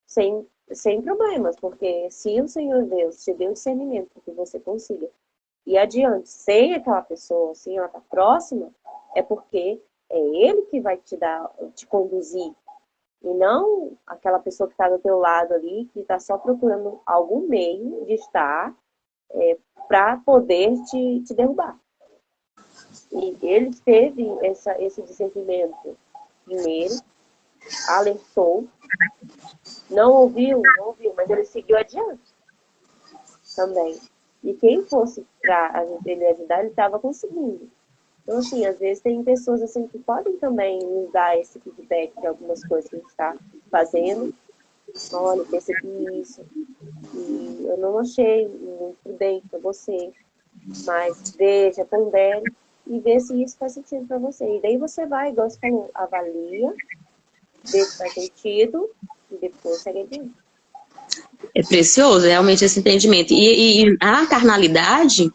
sem problemas, porque se o Senhor Deus te deu discernimento para que você consiga ir adiante sem aquela pessoa, sem ela estar próxima, é porque é Ele que vai te conduzir, e não aquela pessoa que está do teu lado ali, que está só procurando algum meio de estar para poder te derrubar. E ele teve esse discernimento primeiro, alertou, não ouviu, mas ele seguiu adiante também. E quem fosse para ele ajudar, ele estava conseguindo. Então, assim, às vezes tem pessoas assim que podem também nos dar esse feedback de algumas coisas que a gente está fazendo. Olha, eu percebi isso, e eu não achei muito prudente para você, mas veja, pondere e vê se isso faz sentido para você. E daí você vai, igual você falou, avalia, vê se faz sentido e depois segue adiante. É precioso, realmente, esse entendimento. E a carnalidade,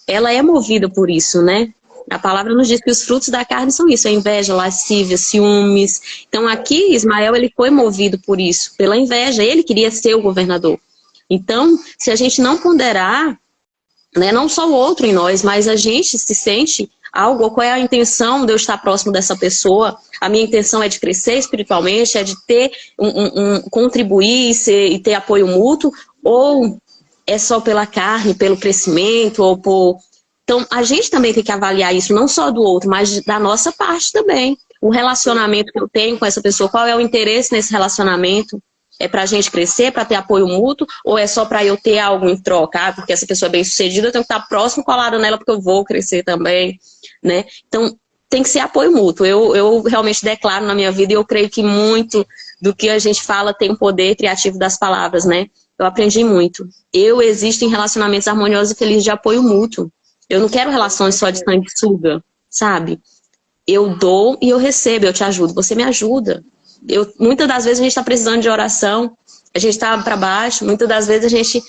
ela é movida por isso, né? A palavra nos diz que os frutos da carne são isso, a inveja, lascívia, ciúmes. Então aqui, Ismael, ele foi movido por isso, pela inveja. Ele queria ser o governador. Então, se a gente não ponderar, né, não só o outro em nós, mas a gente se sente algo, qual é a intenção de eu estar próximo dessa pessoa? A minha intenção é de crescer espiritualmente, é de ter contribuir e ter apoio mútuo, ou é só pela carne, pelo crescimento, ou por... Então, a gente também tem que avaliar isso, não só do outro, mas da nossa parte também. O relacionamento que eu tenho com essa pessoa, qual é o interesse nesse relacionamento? É pra gente crescer, para ter apoio mútuo, ou é só para eu ter algo em troca? Ah, porque essa pessoa é bem-sucedida, eu tenho que estar próximo, colado nela, porque eu vou crescer também, né? Então, tem que ser apoio mútuo. Eu realmente declaro na minha vida, e eu creio que muito do que a gente fala tem um poder criativo das palavras, né? Eu aprendi muito. Eu existo em relacionamentos harmoniosos e felizes de apoio mútuo. Eu não quero relações só de sanguessuga, sabe? Eu dou e eu recebo, eu te ajudo, você me ajuda. Muitas das vezes a gente está precisando de oração, a gente está para baixo, muitas das vezes a gente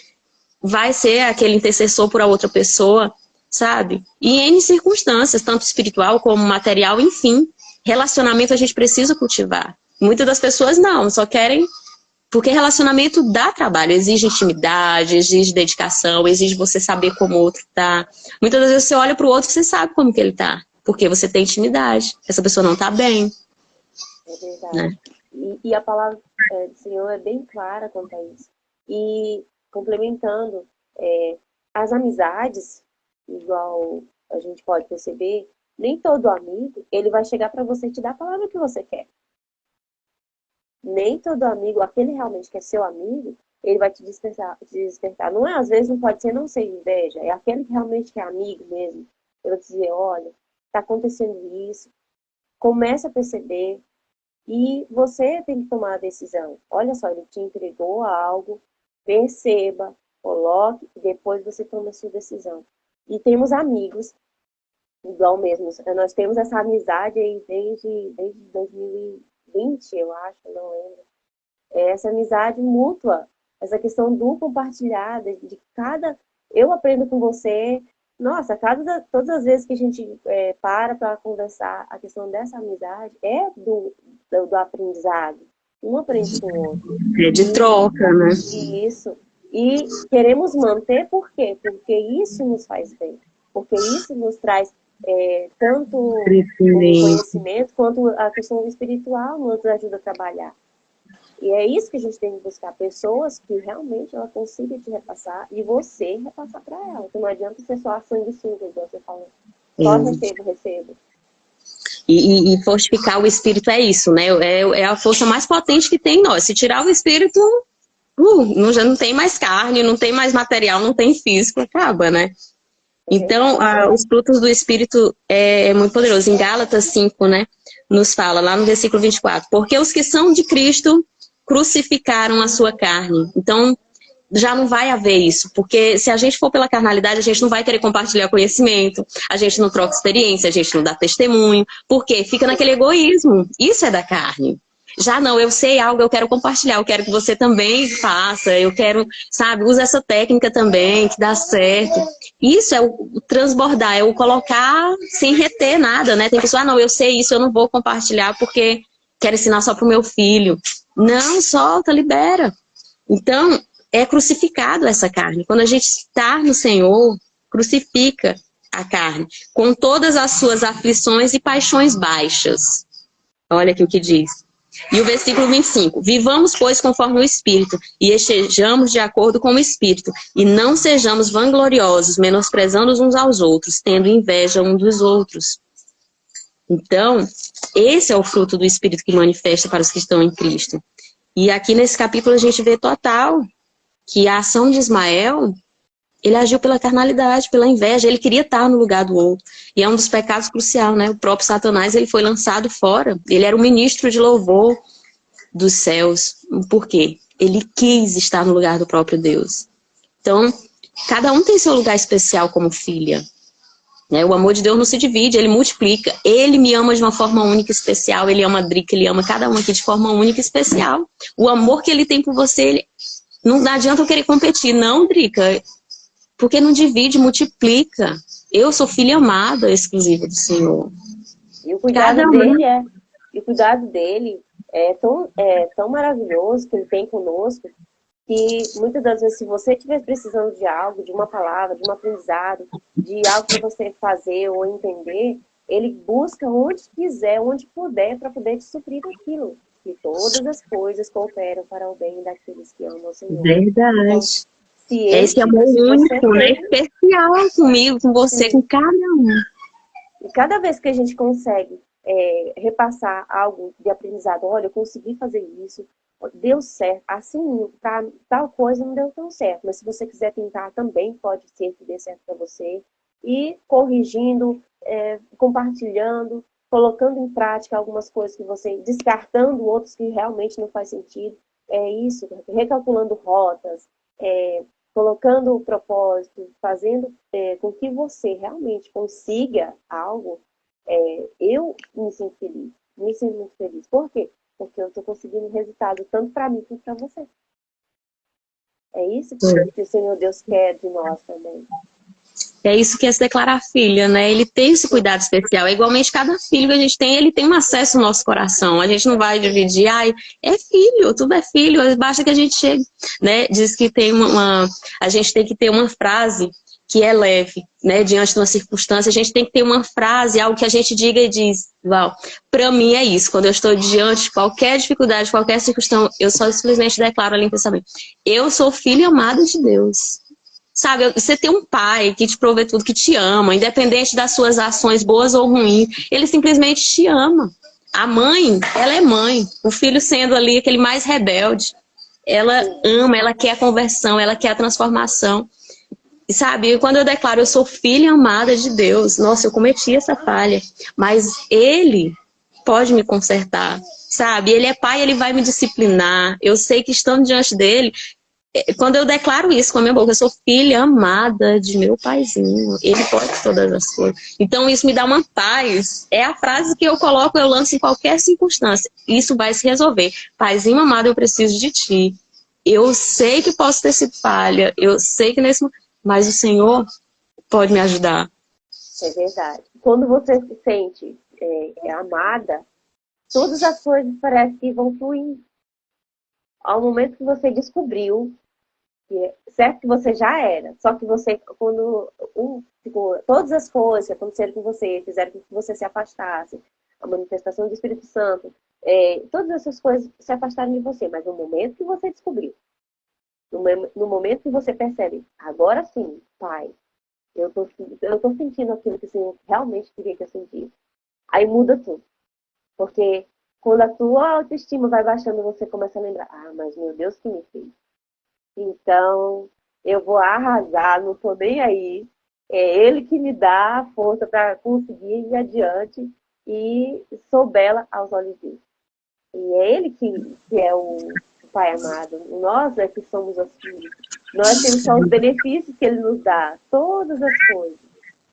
vai ser aquele intercessor por a outra pessoa, sabe? E em N circunstâncias, tanto espiritual como material, enfim, relacionamento a gente precisa cultivar. Muitas das pessoas não, só querem... Porque relacionamento dá trabalho, exige intimidade, exige dedicação, exige você saber como o outro tá. Muitas das vezes você olha para o outro e você sabe como que ele tá, porque você tem intimidade. Essa pessoa não tá bem. É verdade. Né? E a palavra do Senhor é bem clara quanto a isso. E complementando, as amizades, igual a gente pode perceber, nem todo amigo, ele vai chegar para você e te dar a palavra que você quer. Nem todo amigo, aquele realmente que é seu amigo, ele vai te despertar. Não é, às vezes não pode ser não ser inveja, é aquele que realmente é amigo mesmo. Ele vai te dizer, olha, está acontecendo isso, começa a perceber, e você tem que tomar a decisão. Olha só, ele te entregou algo, perceba, coloque, e depois você toma a sua decisão. E temos amigos, igual mesmo, nós temos essa amizade aí desde 2020, eu acho, não lembro. Essa amizade mútua, essa questão do compartilhar, de cada... Eu aprendo com você, nossa, todas as vezes que a gente para conversar, a questão dessa amizade é do aprendizado. Um aprende com o outro. É de troca, né? Isso. E queremos manter, por quê? Porque isso nos faz bem. Porque isso nos traz tanto o conhecimento quanto a questão espiritual nos ajuda a trabalhar. E é isso que a gente tem que buscar, pessoas que realmente ela consiga te repassar e você repassar para ela. Porque não adianta ser só a sanguessuga, igual você falou. Só recebo. E fortificar o espírito é isso, né? É a força mais potente que tem em nós. Se tirar o espírito, já não tem mais carne, não tem mais material, não tem físico, acaba, né? Então, os frutos do espírito é muito poderoso. Em Gálatas 5, né? Nos fala, lá no versículo 24, porque os que são de Cristo crucificaram a sua carne. Então, já não vai haver isso, porque se a gente for pela carnalidade, a gente não vai querer compartilhar conhecimento, a gente não troca experiência, a gente não dá testemunho, porque fica naquele egoísmo. Isso é da carne. Já não, eu sei algo, eu quero compartilhar, eu quero que você também faça, eu quero, sabe, usa essa técnica também, que dá certo. Isso é o transbordar, é o colocar sem reter nada, né? Tem pessoa, não, eu sei isso, eu não vou compartilhar porque quero ensinar só pro meu filho. Não, solta, libera. Então, é crucificado essa carne. Quando a gente está no Senhor, crucifica a carne, com todas as suas aflições e paixões baixas. Olha aqui o que diz. E o versículo 25. Vivamos, pois, conforme o Espírito, e estejamos de acordo com o Espírito, e não sejamos vangloriosos, menosprezando uns aos outros, tendo inveja uns dos outros. Então, esse é o fruto do Espírito que manifesta para os que estão em Cristo. E aqui nesse capítulo a gente vê total que a ação de Ismael, ele agiu pela carnalidade, pela inveja, ele queria estar no lugar do outro. E é um dos pecados cruciais, né? O próprio Satanás, ele foi lançado fora. Ele era o ministro de louvor dos céus. Por quê? Ele quis estar no lugar do próprio Deus. Então, cada um tem seu lugar especial como filha. Né? O amor de Deus não se divide, ele multiplica. Ele me ama de uma forma única e especial, ele ama a Drica, ele ama cada um aqui de forma única e especial. O amor que ele tem por você, ele... não adianta eu querer competir, não, Drica, porque não divide, multiplica. Eu sou filha amada, exclusiva do Senhor. E o cuidado dele é tão maravilhoso que ele tem conosco, que muitas das vezes, se você estiver precisando de algo, de uma palavra, de um aprendizado, de algo para você fazer ou entender, ele busca onde quiser, onde puder, para poder te suprir daquilo. E todas as coisas cooperam para o bem daqueles que amam o Senhor. Verdade. Então, esse amor único, né? Especial comigo, com você, sim, com cada um. E cada vez que a gente consegue repassar algo de aprendizado, olha, eu consegui fazer isso, deu certo, assim, tal coisa não deu tão certo, mas se você quiser tentar também pode ser que dê certo para você, e corrigindo, compartilhando, colocando em prática algumas coisas que você, descartando outros que realmente não faz sentido, é isso, recalculando rotas, colocando o propósito, fazendo com que você realmente consiga algo, eu me sinto feliz, me sinto muito feliz. Por quê? Porque eu estou conseguindo resultado tanto para mim quanto para você. É isso que o Senhor Deus quer de nós também. É isso que é se declarar filha, né? Ele tem esse cuidado especial. É igualmente cada filho que a gente tem, ele tem um acesso ao nosso coração. A gente não vai dividir, é filho, tudo é filho, basta que a gente chegue, né? Diz que tem a gente tem que ter uma frase que é leve, né? Diante de uma circunstância, a gente tem que ter uma frase, algo que a gente diga e diz, Val, pra mim é isso. Quando eu estou diante de qualquer dificuldade, qualquer circunstância, eu só simplesmente declaro ali em pensamento, eu sou filha amada de Deus. Sabe, você tem um pai que te provê tudo, que te ama, independente das suas ações boas ou ruins, ele simplesmente te ama. A mãe, ela é mãe, o filho sendo ali aquele mais rebelde, ela ama, ela quer a conversão, ela quer a transformação. E sabe, quando eu declaro, eu sou filha amada de Deus, nossa, eu cometi essa falha, mas Ele pode me consertar, sabe? Ele é pai, Ele vai me disciplinar, eu sei que estando diante dEle, quando eu declaro isso com a minha boca, eu sou filha amada de meu paizinho, ele pode todas as coisas. Então isso me dá uma paz, é a frase que eu coloco, eu lanço em qualquer circunstância, isso vai se resolver. Paizinho amado, eu preciso de ti. Eu sei que posso ter sido falha, eu sei que mas o Senhor pode me ajudar. É verdade. Quando você se sente amada, todas as coisas parecem que vão fluir. Ao momento que você descobriu, certo que você já era, só que você, quando todas as coisas que aconteceram com você, fizeram com que você se afastasse, a manifestação do Espírito Santo, todas essas coisas se afastaram de você, mas no momento que você descobriu, no momento que você percebe, agora sim, pai, eu tô sentindo aquilo que o Senhor realmente queria que eu sentisse. Aí muda tudo. Porque quando a tua autoestima vai baixando, você começa a lembrar, mas meu Deus que me fez. Então, eu vou arrasar, não tô nem aí. É Ele que me dá a força para conseguir ir adiante e sou bela aos olhos dele. E é Ele que é o Pai amado. Nós é que somos os filhos. Nós temos só os benefícios que Ele nos dá. Todas as coisas.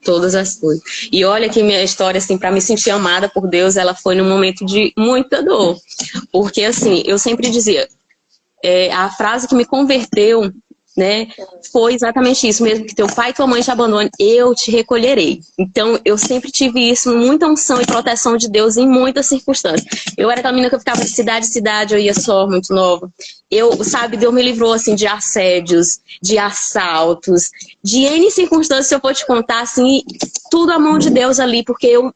Todas as coisas. E olha que minha história, assim, para me sentir amada por Deus, ela foi num momento de muita dor. Porque, assim, eu sempre dizia, a frase que me converteu, né, foi exatamente isso mesmo, que teu pai e tua mãe te abandonam, eu te recolherei. Então, eu sempre tive isso, muita unção e proteção de Deus em muitas circunstâncias. Eu era aquela menina que eu ficava de cidade em cidade, eu ia só, muito nova. Deus me livrou, assim, de assédios, de assaltos, de N circunstâncias, se eu for te contar, assim, tudo à mão de Deus ali, porque eu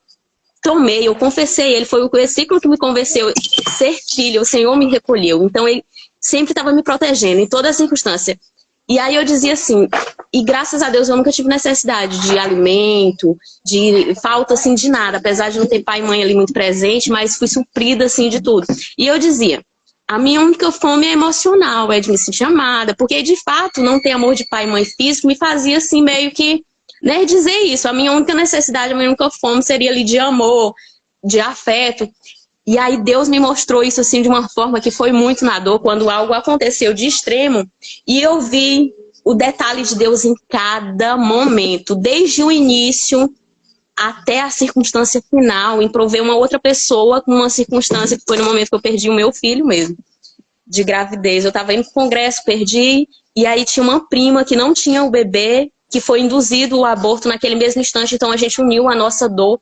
confessei, ele foi o versículo que me convenceu ser filho, o Senhor me recolheu. Então, ele sempre estava me protegendo em toda a circunstância. E aí eu dizia assim, e graças a Deus eu nunca tive necessidade de alimento, de falta assim de nada, apesar de não ter pai e mãe ali muito presente, mas fui suprida assim de tudo. E eu dizia, a minha única fome é emocional, é de me sentir amada, porque de fato não ter amor de pai e mãe físico me fazia assim meio que, né, dizer isso. A minha única necessidade, a minha única fome seria ali de amor, de afeto. E aí Deus me mostrou isso assim de uma forma que foi muito na dor, quando algo aconteceu de extremo, e eu vi o detalhe de Deus em cada momento, desde o início até a circunstância final, em prover uma outra pessoa com uma circunstância que foi no momento que eu perdi o meu filho mesmo, de gravidez. Eu estava indo para o congresso, perdi, e aí tinha uma prima que não tinha o bebê, que foi induzido o aborto naquele mesmo instante, então a gente uniu a nossa dor,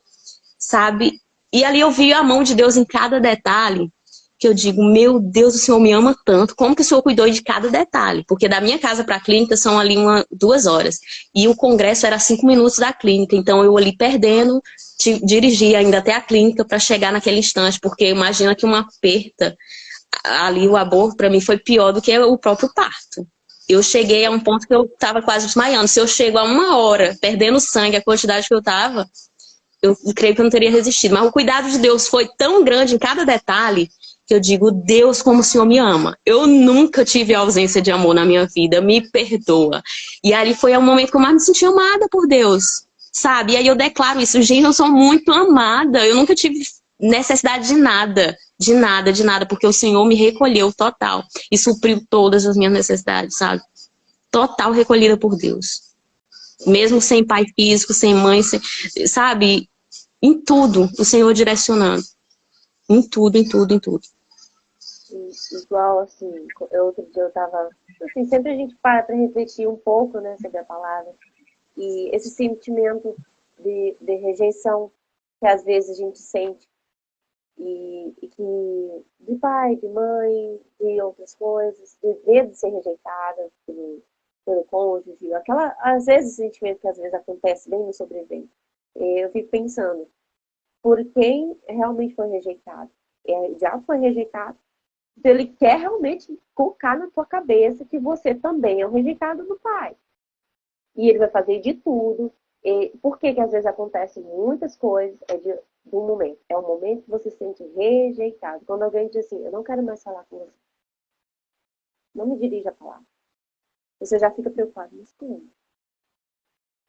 sabe? E ali eu vi a mão de Deus em cada detalhe, que eu digo, meu Deus, o Senhor me ama tanto, como que o Senhor cuidou de cada detalhe? Porque da minha casa para a clínica são ali 2 horas, e o congresso era 5 minutos da clínica, então eu ali perdendo, dirigi ainda até a clínica para chegar naquele instante, porque imagina que uma perda, ali o aborto para mim foi pior do que o próprio parto. Eu cheguei a um ponto que eu estava quase desmaiando. Se eu chego a 1 hora perdendo sangue, a quantidade que eu estava, eu creio que eu não teria resistido. Mas o cuidado de Deus foi tão grande em cada detalhe que eu digo, Deus, como o Senhor me ama. Eu nunca tive ausência de amor na minha vida, me perdoa. E ali foi o momento que eu mais me senti amada por Deus, sabe? E aí eu declaro isso, gente, eu sou muito amada. Eu nunca tive necessidade de nada, de nada, de nada, porque o Senhor me recolheu total e supriu todas as minhas necessidades, sabe? Total recolhida por Deus. Mesmo sem pai físico, sem mãe, sabe? Em tudo, o Senhor direcionando. Em tudo, em tudo, em tudo. Igual, assim, outro dia eu tava... Assim, sempre a gente para refletir um pouco, né, sobre a palavra. E esse sentimento de rejeição que às vezes a gente sente. E que de pai, de mãe, de outras coisas, de medo de ser rejeitada pelo cônjuge. Às vezes, o sentimento que às vezes acontece bem no sobrevivente. Eu fico pensando, por quem realmente foi rejeitado? Já foi rejeitado? Então, ele quer realmente colocar na tua cabeça que você também é o rejeitado do pai. E ele vai fazer de tudo. Por que às vezes acontecem muitas coisas? Do momento. É o momento que você se sente rejeitado. Quando alguém diz assim, eu não quero mais falar com você. Não me dirija a palavra. Você já fica preocupado. Mas como?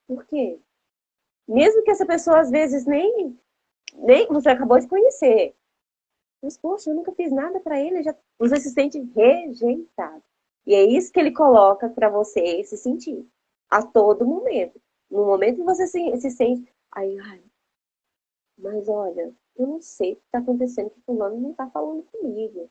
Por quê? Mesmo que essa pessoa às vezes nem você acabou de conhecer. Mas, poxa, eu nunca fiz nada para ele. Você se sente rejeitado. E é isso que ele coloca para você se sentir. A todo momento. No momento que você se sente... Ai, mas olha, eu não sei o que está acontecendo, que fulano não está falando comigo.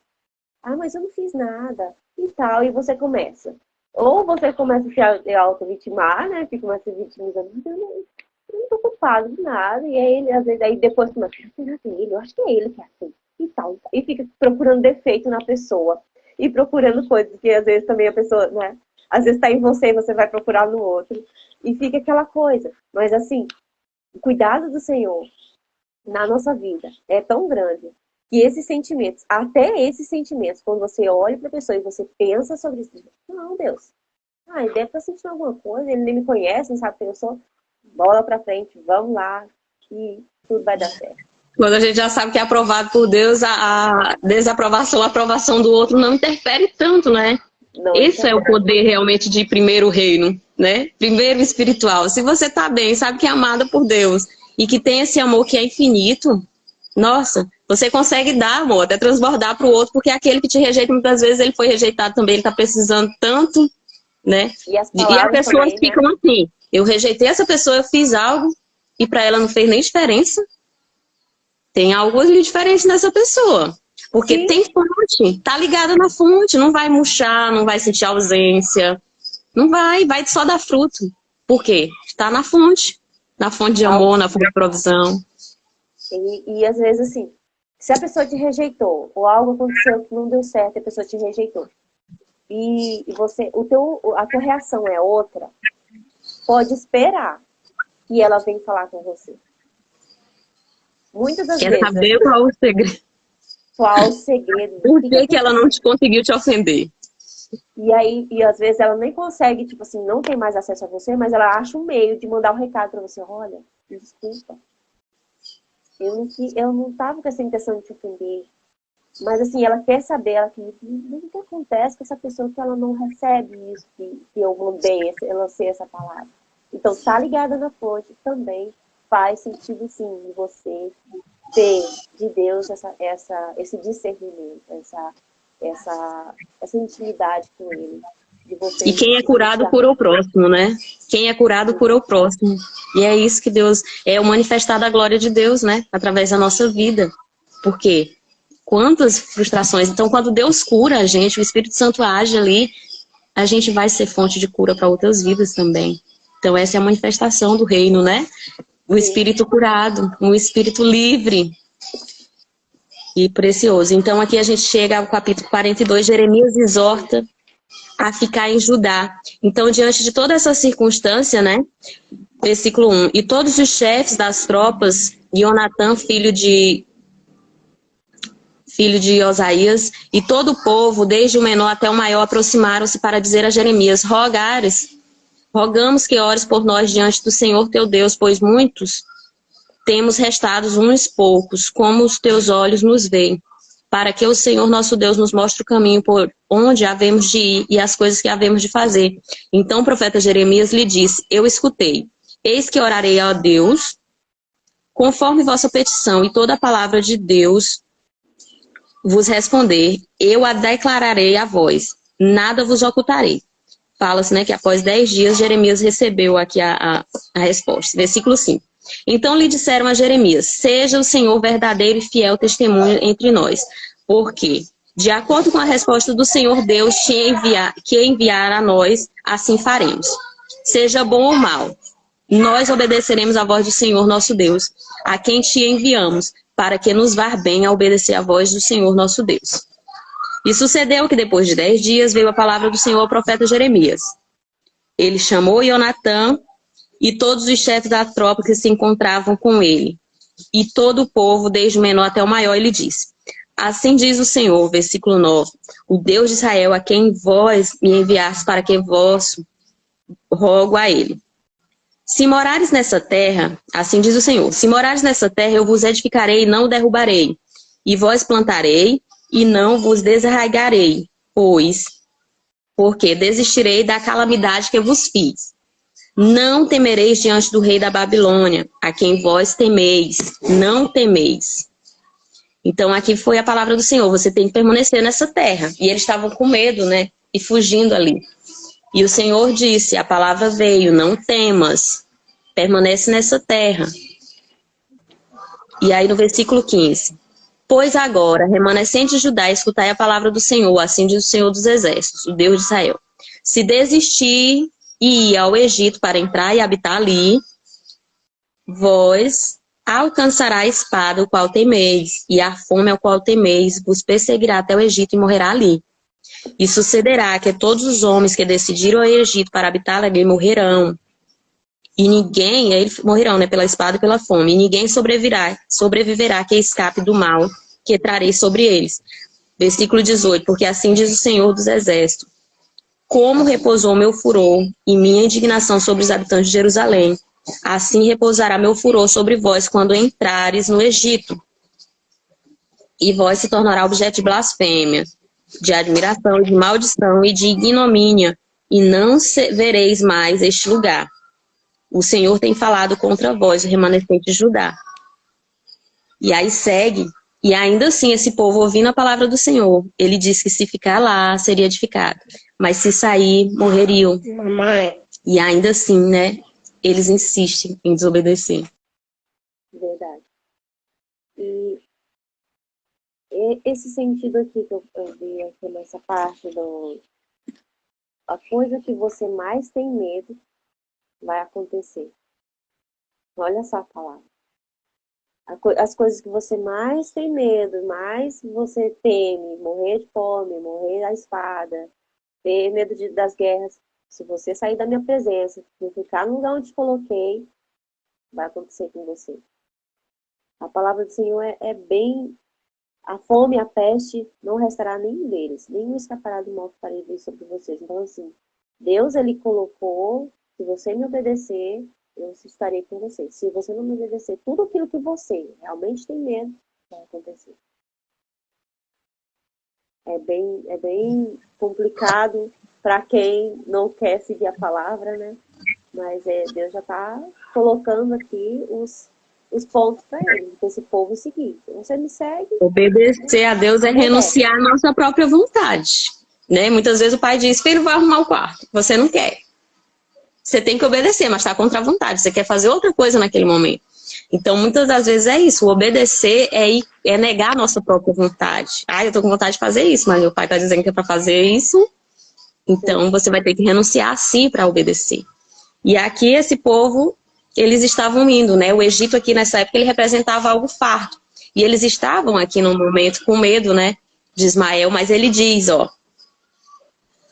Mas eu não fiz nada. E tal, e você começa. Ou você começa a se auto-vitimar, né? Fica mais se vitimizando. Mas eu não tô culpado de nada. E aí, às vezes, aí depois começa, será que é ele? Eu acho que é ele que é assim. E tal. E fica procurando defeito na pessoa. E procurando coisas que às vezes também a pessoa, né? Às vezes está em você e você vai procurar no outro. E fica aquela coisa. Mas assim, o cuidado do Senhor na nossa vida é tão grande que esses sentimentos, até esses sentimentos, quando você olha para a pessoa e você pensa sobre isso, não, Deus, ele deve estar sentindo alguma coisa, ele nem me conhece, não sabe quem eu sou. Bola para frente, vamos lá, que tudo vai dar certo. Quando a gente já sabe que é aprovado por Deus, a desaprovação, a aprovação do outro não interfere tanto, né? Não Esse é o interfere. poder realmente de primeiro reino, né? Primeiro espiritual. Se você tá bem, sabe que é amada por Deus e que tem esse amor que é infinito, nossa, você consegue dar amor, até transbordar para o outro, porque aquele que te rejeita, muitas vezes ele foi rejeitado também, ele tá precisando tanto, né? E as E as palavras pessoas também, ficam né? assim, eu rejeitei essa pessoa, eu fiz algo e para ela não fez nem diferença. Tem algo ali diferente nessa pessoa. Porque Sim, tem fonte, tá ligada na fonte, não vai murchar, não vai sentir ausência, não vai só dar fruto. Por quê? Está na fonte de amor, na fonte de provisão. e às vezes assim, se a pessoa te rejeitou, ou algo aconteceu que não deu certo, a pessoa te rejeitou, e você, a tua reação é outra, pode esperar que ela venha falar com você. Muitas das Quer vezes, saber qual o segredo? qual o segredo, o Por que que ela não aconteceu? te conseguiu te ofender? E aí, e às vezes ela nem consegue, tipo assim, não tem mais acesso a você, mas ela acha um meio de mandar um recado pra você, olha, desculpa, eu não tava com essa intenção de te ofender. Mas assim, ela quer saber, ela quer, o que acontece com essa pessoa que ela não recebe isso, que eu mandei, eu lancei essa palavra. Então, tá ligada na fonte também faz sentido sim de você ter de Deus esse discernimento, essa intimidade com Ele. De você E quem é curado precisar. cura o próximo, né? Quem é curado cura o próximo. E é isso que Deus, é o manifestar da glória de Deus, né? Através da nossa vida. Por quê? Quantas frustrações. Então, quando Deus cura a gente, o Espírito Santo age ali, a gente vai ser fonte de cura para outras vidas também. Então, essa é a manifestação do reino, né? O Sim. espírito curado, um espírito livre e precioso. Então, aqui a gente chega ao capítulo 42, Jeremias exorta a ficar em Judá. Então, diante de toda essa circunstância, né? Versículo 1. E todos os chefes das tropas, Jonatã, filho de Osaías, e todo o povo, desde o menor até o maior, aproximaram-se para dizer a Jeremias: rogamos que ores por nós diante do Senhor teu Deus, pois muitos temos restados uns poucos, como os teus olhos nos veem, para que o Senhor nosso Deus nos mostre o caminho por onde havemos de ir e as coisas que havemos de fazer. Então o profeta Jeremias lhe disse: eu escutei, eis que orarei a Deus, conforme vossa petição, e toda a palavra de Deus vos responder, eu a declararei a vós, nada vos ocultarei. Fala-se, né, que após 10 dias Jeremias recebeu aqui a resposta. Versículo 5. Então lhe disseram a Jeremias: seja o Senhor verdadeiro e fiel testemunho entre nós, porque, de acordo com a resposta do Senhor Deus que enviar a nós, assim faremos. Seja bom ou mal, nós obedeceremos à voz do Senhor nosso Deus, a quem te enviamos, para que nos vá bem a obedecer à voz do Senhor nosso Deus. E sucedeu que depois de 10 dias veio a palavra do Senhor ao profeta Jeremias. Ele chamou Jonatã e todos os chefes da tropa que se encontravam com ele, e todo o povo, desde o menor até o maior, ele disse: assim diz o Senhor, versículo 9, o Deus de Israel, a quem vós me enviaste para que vos rogo a ele. Se morares nessa terra, assim diz o Senhor, se morares nessa terra, eu vos edificarei e não o derrubarei, e vós plantarei e não vos desarraigarei, porque desistirei da calamidade que vos fiz. Não temereis diante do rei da Babilônia, a quem vós temeis, não temeis. Então aqui foi a palavra do Senhor, você tem que permanecer nessa terra. E eles estavam com medo, né? E fugindo ali. E o Senhor disse, a palavra veio, não temas, permanece nessa terra. E aí no versículo 15, pois agora, remanescente de Judá, escutai a palavra do Senhor, assim diz o Senhor dos Exércitos, o Deus de Israel. Se desistir e ir ao Egito para entrar e habitar ali, vós alcançará a espada, o qual temeis, e a fome, ao qual temeis, vos perseguirá até o Egito e morrerá ali. E sucederá que todos os homens que decidiram ao Egito para habitar ali morrerão. E eles morrerão, né, pela espada e pela fome. E ninguém sobreviverá que escape do mal que trarei sobre eles. Versículo 18, porque assim diz o Senhor dos Exércitos: como repousou meu furor e minha indignação sobre os habitantes de Jerusalém, assim repousará meu furor sobre vós quando entrares no Egito. E vós se tornará objeto de blasfêmia, de admiração, de maldição e de ignomínia, e não vereis mais este lugar. O Senhor tem falado contra vós, o remanescente de Judá. E aí segue, e ainda assim esse povo ouvindo a palavra do Senhor, ele diz que se ficar lá, seria edificado. Mas se sair, morreriam. Mamãe. E ainda assim, né, eles insistem em desobedecer. Verdade. E esse sentido aqui que eu vi aqui nessa parte a coisa que você mais tem medo vai acontecer. Olha só a palavra. As coisas que você mais tem medo, mais você teme, morrer de fome, morrer da espada, ter medo das guerras. Se você sair da minha presença, não ficar no lugar onde te coloquei, vai acontecer com você. A palavra do Senhor é bem... A fome e a peste não restará nenhum deles. Nenhum escapará do mal que farei vir sobre vocês. Então, assim, Deus, ele colocou, se você me obedecer, eu estarei com você. Se você não me obedecer, tudo aquilo que você realmente tem medo, vai acontecer. É bem complicado para quem não quer seguir a palavra, né? Mas Deus já está colocando aqui os pontos para ele, para esse povo seguir. Você me segue. Obedecer a Deus é renunciar à nossa própria vontade, né? Muitas vezes o pai diz, filho, vai arrumar o quarto. Você não quer. Você tem que obedecer, mas está contra a vontade. Você quer fazer outra coisa naquele momento. Então, muitas das vezes é isso. O obedecer é negar a nossa própria vontade. Ah, eu estou com vontade de fazer isso, mas meu pai está dizendo que é para fazer isso. Então, você vai ter que renunciar a si para obedecer. E aqui, esse povo, eles estavam indo, né? O Egito aqui, nessa época, ele representava algo farto. E eles estavam aqui no momento com medo, né? De Ismael, mas ele diz, ó,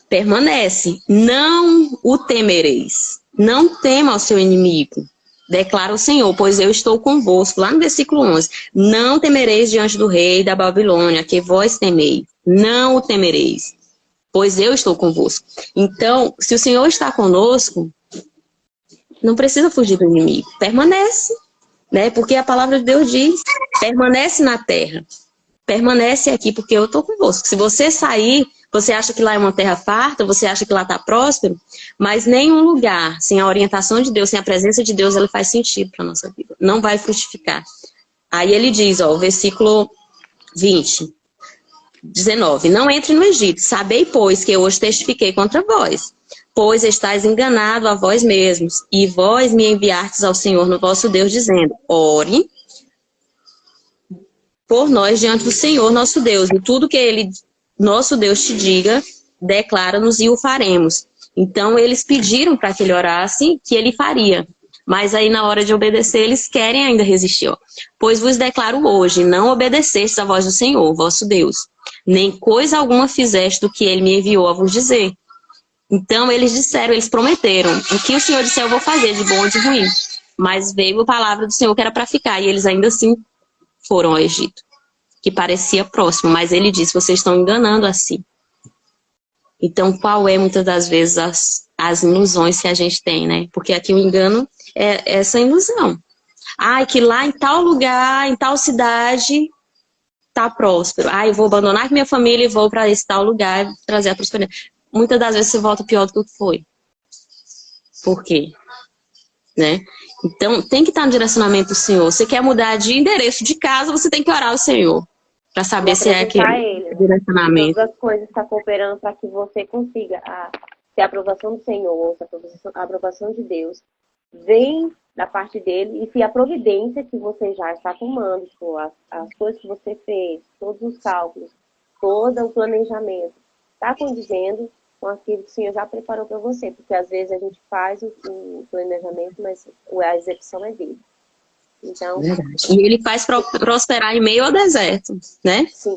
permanece, não o temereis, não tema ao seu inimigo, declara o Senhor, pois eu estou convosco. Lá no versículo 11, não temereis diante do rei da Babilônia, que vós temeis, não o temereis, pois eu estou convosco. Então, se o Senhor está conosco, não precisa fugir do inimigo, permanece, né? Porque a palavra de Deus diz, permanece na terra, permanece aqui, porque eu estou convosco. Se você sair, você acha que lá é uma terra farta, você acha que lá está próspero, mas nenhum lugar, sem a orientação de Deus, sem a presença de Deus, ele faz sentido para a nossa vida. Não vai frutificar. Aí ele diz, ó, o versículo 19, não entre no Egito, sabei, pois, que eu hoje testifiquei contra vós, pois estáis enganado a vós mesmos, e vós me enviastes ao Senhor, no vosso Deus, dizendo, ore por nós diante do Senhor, nosso Deus, e tudo que ele... nosso Deus te diga, declara-nos e o faremos. Então, eles pediram para que ele orasse, que ele faria. Mas aí, na hora de obedecer, eles querem ainda resistir. Ó. Pois vos declaro hoje, não obedecestes à voz do Senhor, vosso Deus, nem coisa alguma fizeste do que ele me enviou a vos dizer. Então, eles disseram, eles prometeram, o que o Senhor disse eu vou fazer, de bom ou de ruim. Mas veio a palavra do Senhor que era para ficar, e eles ainda assim foram ao Egito, que parecia próximo, mas ele disse, vocês estão enganando a si. Então, qual é, muitas das vezes, as ilusões que a gente tem, né? Porque aqui o engano é essa ilusão. Ah, que lá em tal lugar, em tal cidade, tá próspero. Ah, eu vou abandonar minha família e vou para esse tal lugar trazer a prosperidade. Muitas das vezes você volta pior do que o que foi. Por quê? Né? Então, tem que estar no direcionamento do Senhor. Você quer mudar de endereço de casa, você tem que orar ao Senhor. Para saber se é aquele direcionamento. Todas as coisas estão cooperando para que você consiga ter a aprovação do Senhor, a aprovação de Deus. Vem da parte dele e se a providência que você já está tomando, tipo, as coisas que você fez, todos os cálculos, todo o planejamento, está condizendo com aquilo que o Senhor já preparou para você, porque às vezes a gente faz o planejamento, mas a execução é dele. Então, e ele faz prosperar em meio ao deserto, né? Sim.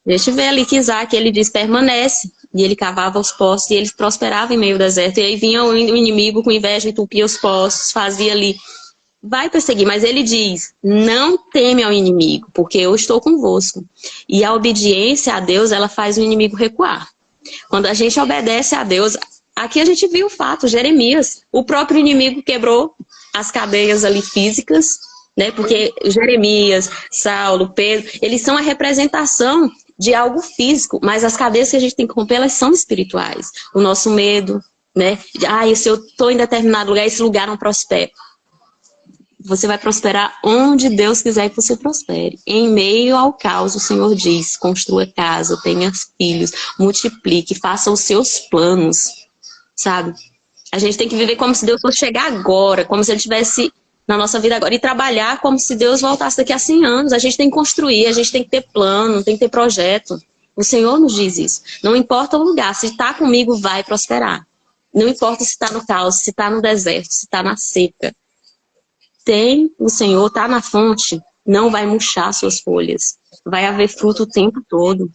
Deixa eu ver ali que Isaac, ele diz, permanece. E ele cavava os poços e eles prosperavam em meio ao deserto. E aí vinha o inimigo com inveja, entupia os poços, fazia ali vai perseguir, mas ele diz, não teme ao inimigo, porque eu estou convosco. E a obediência a Deus, ela faz o inimigo recuar. Quando a gente obedece a Deus, aqui a gente viu o fato, Jeremias, o próprio inimigo quebrou as cadeias ali físicas, né? Porque Jeremias, Saulo, Pedro, eles são a representação de algo físico, mas as cadeias que a gente tem que romper, elas são espirituais. O nosso medo, né? Se eu estou em determinado lugar, esse lugar não prospera. Você vai prosperar onde Deus quiser que você prospere. Em meio ao caos, o Senhor diz, construa casa, tenha filhos, multiplique, faça os seus planos, sabe? A gente tem que viver como se Deus fosse chegar agora, como se Ele estivesse na nossa vida agora, e trabalhar como se Deus voltasse daqui a 100 anos. A gente tem que construir, a gente tem que ter plano, tem que ter projeto. O Senhor nos diz isso. Não importa o lugar, se está comigo, vai prosperar. Não importa se está no caos, se está no deserto, se está na seca. O Senhor, está na fonte, não vai murchar suas folhas. Vai haver fruto o tempo todo.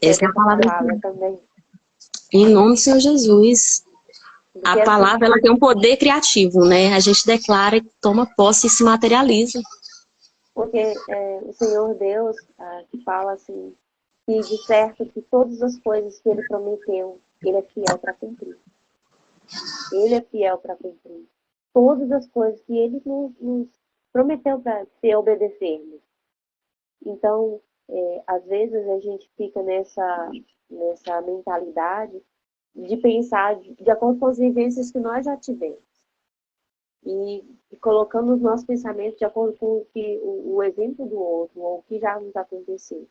Essa é a palavra também. Em nome do Senhor Jesus. A palavra, ela tem um poder criativo, né? A gente declara, toma posse e se materializa. Porque o Senhor Deus que fala assim, que de certo que todas as coisas que Ele prometeu, Ele é fiel para cumprir. Ele é fiel para cumprir. Todas as coisas que Ele nos prometeu para obedecermos. Então, às vezes a gente fica nessa mentalidade de pensar de acordo com as vivências que nós já tivemos. E colocando os nossos pensamentos de acordo com o exemplo do outro, ou o que já nos aconteceu.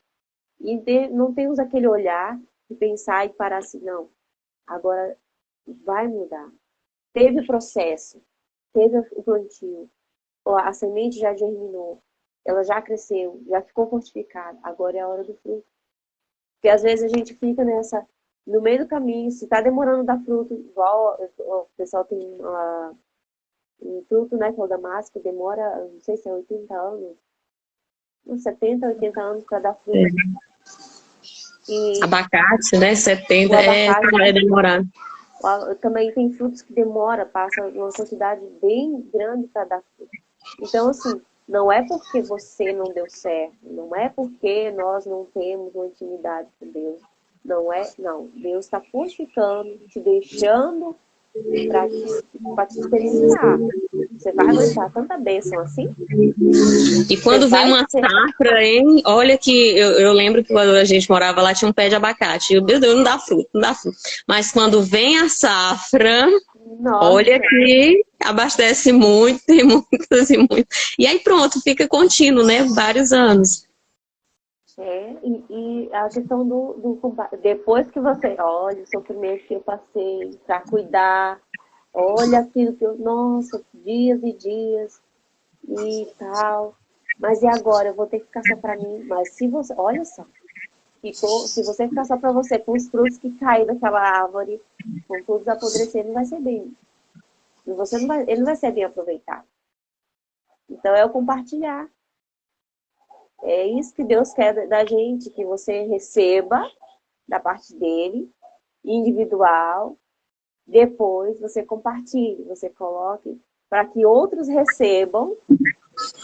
E não temos aquele olhar de pensar e parar assim, não, agora vai mudar. Teve o processo, teve o plantio, a semente já germinou, ela já cresceu, já ficou fortificada, agora é a hora do fruto. Porque às vezes a gente fica no meio do caminho, se está demorando a dar fruto, igual o pessoal tem um fruto, né, que é o damasco, demora, não sei se é 80 anos, uns 70, 80 anos para dar fruto. E abacate, né, 70, é demorado. Também tem frutos que passa uma quantidade bem grande para dar fruto. Então, assim, não é porque você não deu certo, não é porque nós não temos uma intimidade com Deus. Não. Deus está fortificando, te deixando para te experienciar. Você vai aguentar tanta bênção assim? E quando vem uma safra, hein? Olha que eu lembro que quando a gente morava lá tinha um pé de abacate. E, meu Deus, não dá fruto. Mas quando vem a safra, nossa, olha que abastece muito, tem muitas e muitas. E aí pronto, fica contínuo, né? Vários anos. E a questão depois que você olha o sofrimento que eu passei para cuidar, olha aquilo que nossa, dias e dias e tal, mas e agora? Eu vou ter que ficar só para mim? Mas se você, olha só, se você ficar só para você, com os frutos que caem daquela árvore, com todos apodrecendo, não vai ser bem. Ele não vai ser bem aproveitado. Então é o compartilhar. É isso que Deus quer da gente, que você receba da parte dele, individual, depois você compartilhe, você coloque, para que outros recebam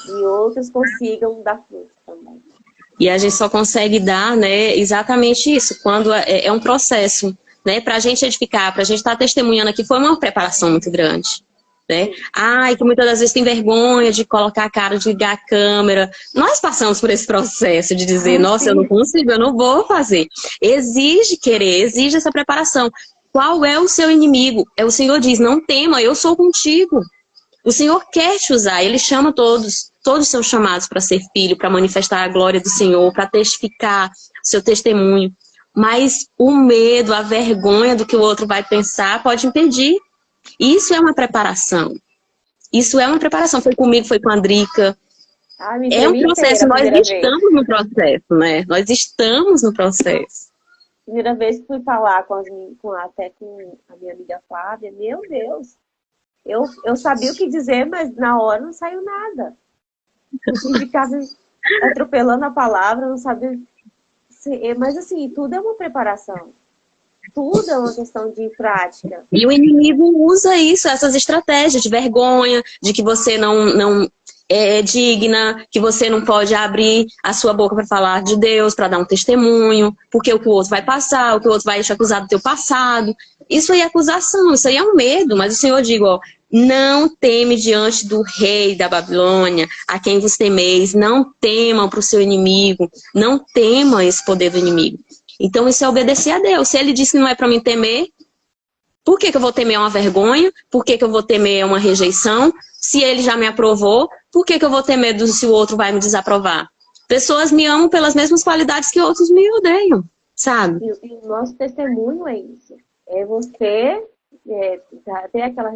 e outros consigam dar fruto também. E a gente só consegue dar, né, exatamente isso, quando é um processo, né, para a gente edificar, para a gente estar testemunhando aqui, foi uma preparação muito grande. Né? Que muitas das vezes tem vergonha de colocar a cara, de ligar a câmera. Nós passamos por esse processo de dizer, nossa, sim, eu não consigo, eu não vou fazer. Exige querer, exige essa preparação. Qual é o seu inimigo? O Senhor diz, não tema, eu sou contigo. O Senhor quer te usar, Ele chama todos são chamados para ser filho, para manifestar a glória do Senhor, para testificar o seu testemunho. Mas o medo, a vergonha do que o outro vai pensar pode impedir. Isso é uma preparação. Isso é uma preparação. Foi comigo, foi com a Drica. É um processo, nós estamos no processo, né? Nós estamos no processo. Primeira vez que fui falar até com a minha amiga Flávia, meu Deus, eu sabia o que dizer, mas na hora não saiu nada. E ficava atropelando a palavra, não sabia. Mas assim, tudo é uma preparação. Tudo é uma questão de prática. E o inimigo usa isso, essas estratégias de vergonha, de que você não é digna, que você não pode abrir a sua boca para falar de Deus, para dar um testemunho, porque o que o outro vai passar, o que o outro vai te acusar do teu passado. Isso aí é acusação, isso aí é um medo, mas o Senhor diz, ó, não teme diante do rei da Babilônia, a quem vos temeis, não temam para o seu inimigo, não tema esse poder do inimigo. Então isso é obedecer a Deus. Se ele disse que não é para mim temer, por que eu vou temer uma vergonha? Por que eu vou temer uma rejeição? Se ele já me aprovou, por que eu vou ter medo se o outro vai me desaprovar? Pessoas me amam pelas mesmas qualidades que outros me odeiam, sabe? E o nosso testemunho é isso. É você ter aquela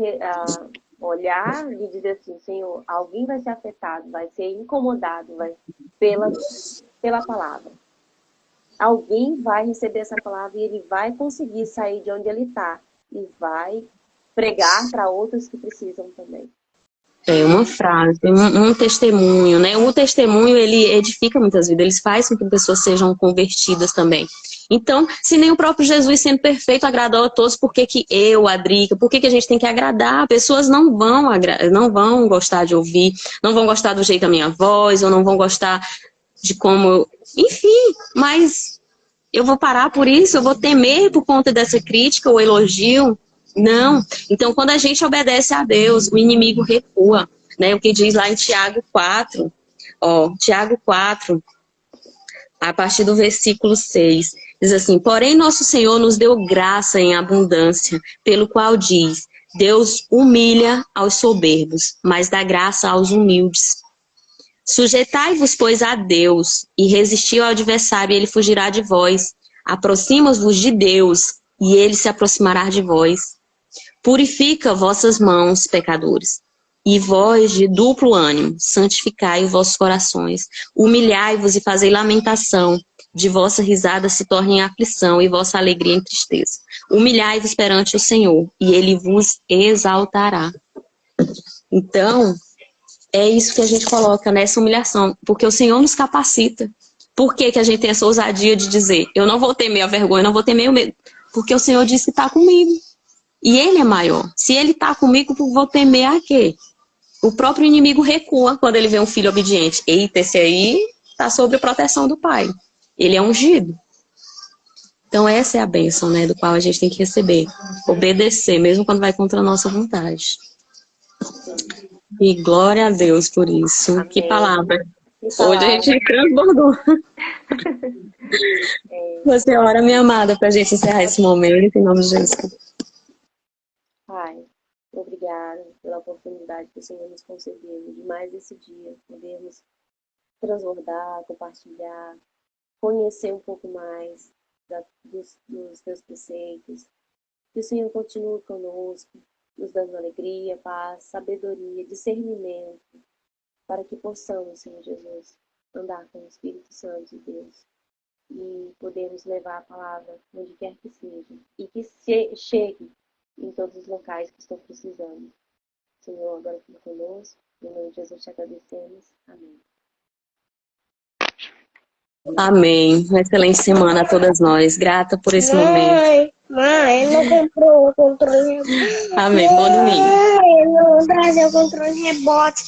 olhar e dizer assim, Senhor, alguém vai ser afetado, vai ser incomodado pela palavra. Alguém vai receber essa palavra e ele vai conseguir sair de onde ele está e vai pregar para outros que precisam também. É uma frase, um testemunho, né? O testemunho, ele edifica muitas vidas, ele faz com que pessoas sejam convertidas também. Então, se nem o próprio Jesus, sendo perfeito, agradou a todos, por que eu, a Drica, por que a gente tem que agradar? Pessoas não vão gostar de ouvir, não vão gostar do jeito da minha voz, ou não vão gostar de como... Enfim, mas eu vou parar por isso, eu vou temer por conta dessa crítica ou elogio? Não. Então, quando a gente obedece a Deus, o inimigo recua, né? O que diz lá em Tiago 4, Tiago 4, a partir do versículo 6, diz assim, porém nosso Senhor nos deu graça em abundância, pelo qual diz, Deus humilha aos soberbos, mas dá graça aos humildes. Sujeitai-vos, pois, a Deus, e resisti ao adversário, e ele fugirá de vós. Aproxima-vos de Deus, e ele se aproximará de vós. Purifica vossas mãos, pecadores, e vós de duplo ânimo, santificai os vossos corações. Humilhai-vos e fazei lamentação, de vossa risada se torne em aflição, e vossa alegria em tristeza. Humilhai-vos perante o Senhor, e ele vos exaltará. Então, é isso que a gente coloca nessa humilhação, porque o Senhor nos capacita. Por que a gente tem essa ousadia de dizer, eu não vou temer a vergonha, eu não vou temer o medo? Porque o Senhor disse que está comigo. E ele é maior. Se ele está comigo, eu vou temer a quê? O próprio inimigo recua quando ele vê um filho obediente. Eita, esse aí está sob a proteção do pai. Ele é ungido. Então essa é a bênção, né, do qual a gente tem que receber. Obedecer, mesmo quando vai contra a nossa vontade. E glória a Deus por isso. Amém. Que palavra. Hoje a gente transbordou. Você ora, minha amada, para a gente encerrar esse momento, em nome de Jesus. Pai, obrigada pela oportunidade que o Senhor nos concedeu de mais esse dia podermos transbordar, compartilhar, conhecer um pouco mais dos teus preceitos. Que o Senhor continue conosco, nos dando alegria, paz, sabedoria, discernimento, para que possamos, Senhor Jesus, andar com o Espírito Santo de Deus e podermos levar a palavra onde quer que seja e que chegue em todos os locais que estão precisando. Senhor, agora fique conosco. Em nome de Jesus te agradecemos. Amém. Amém. Uma excelente semana a todas nós. Grata por esse momento. Mãe, não comprou o controle rebote. Amém. Bom domingo. Mãe, não trazia o controle rebote.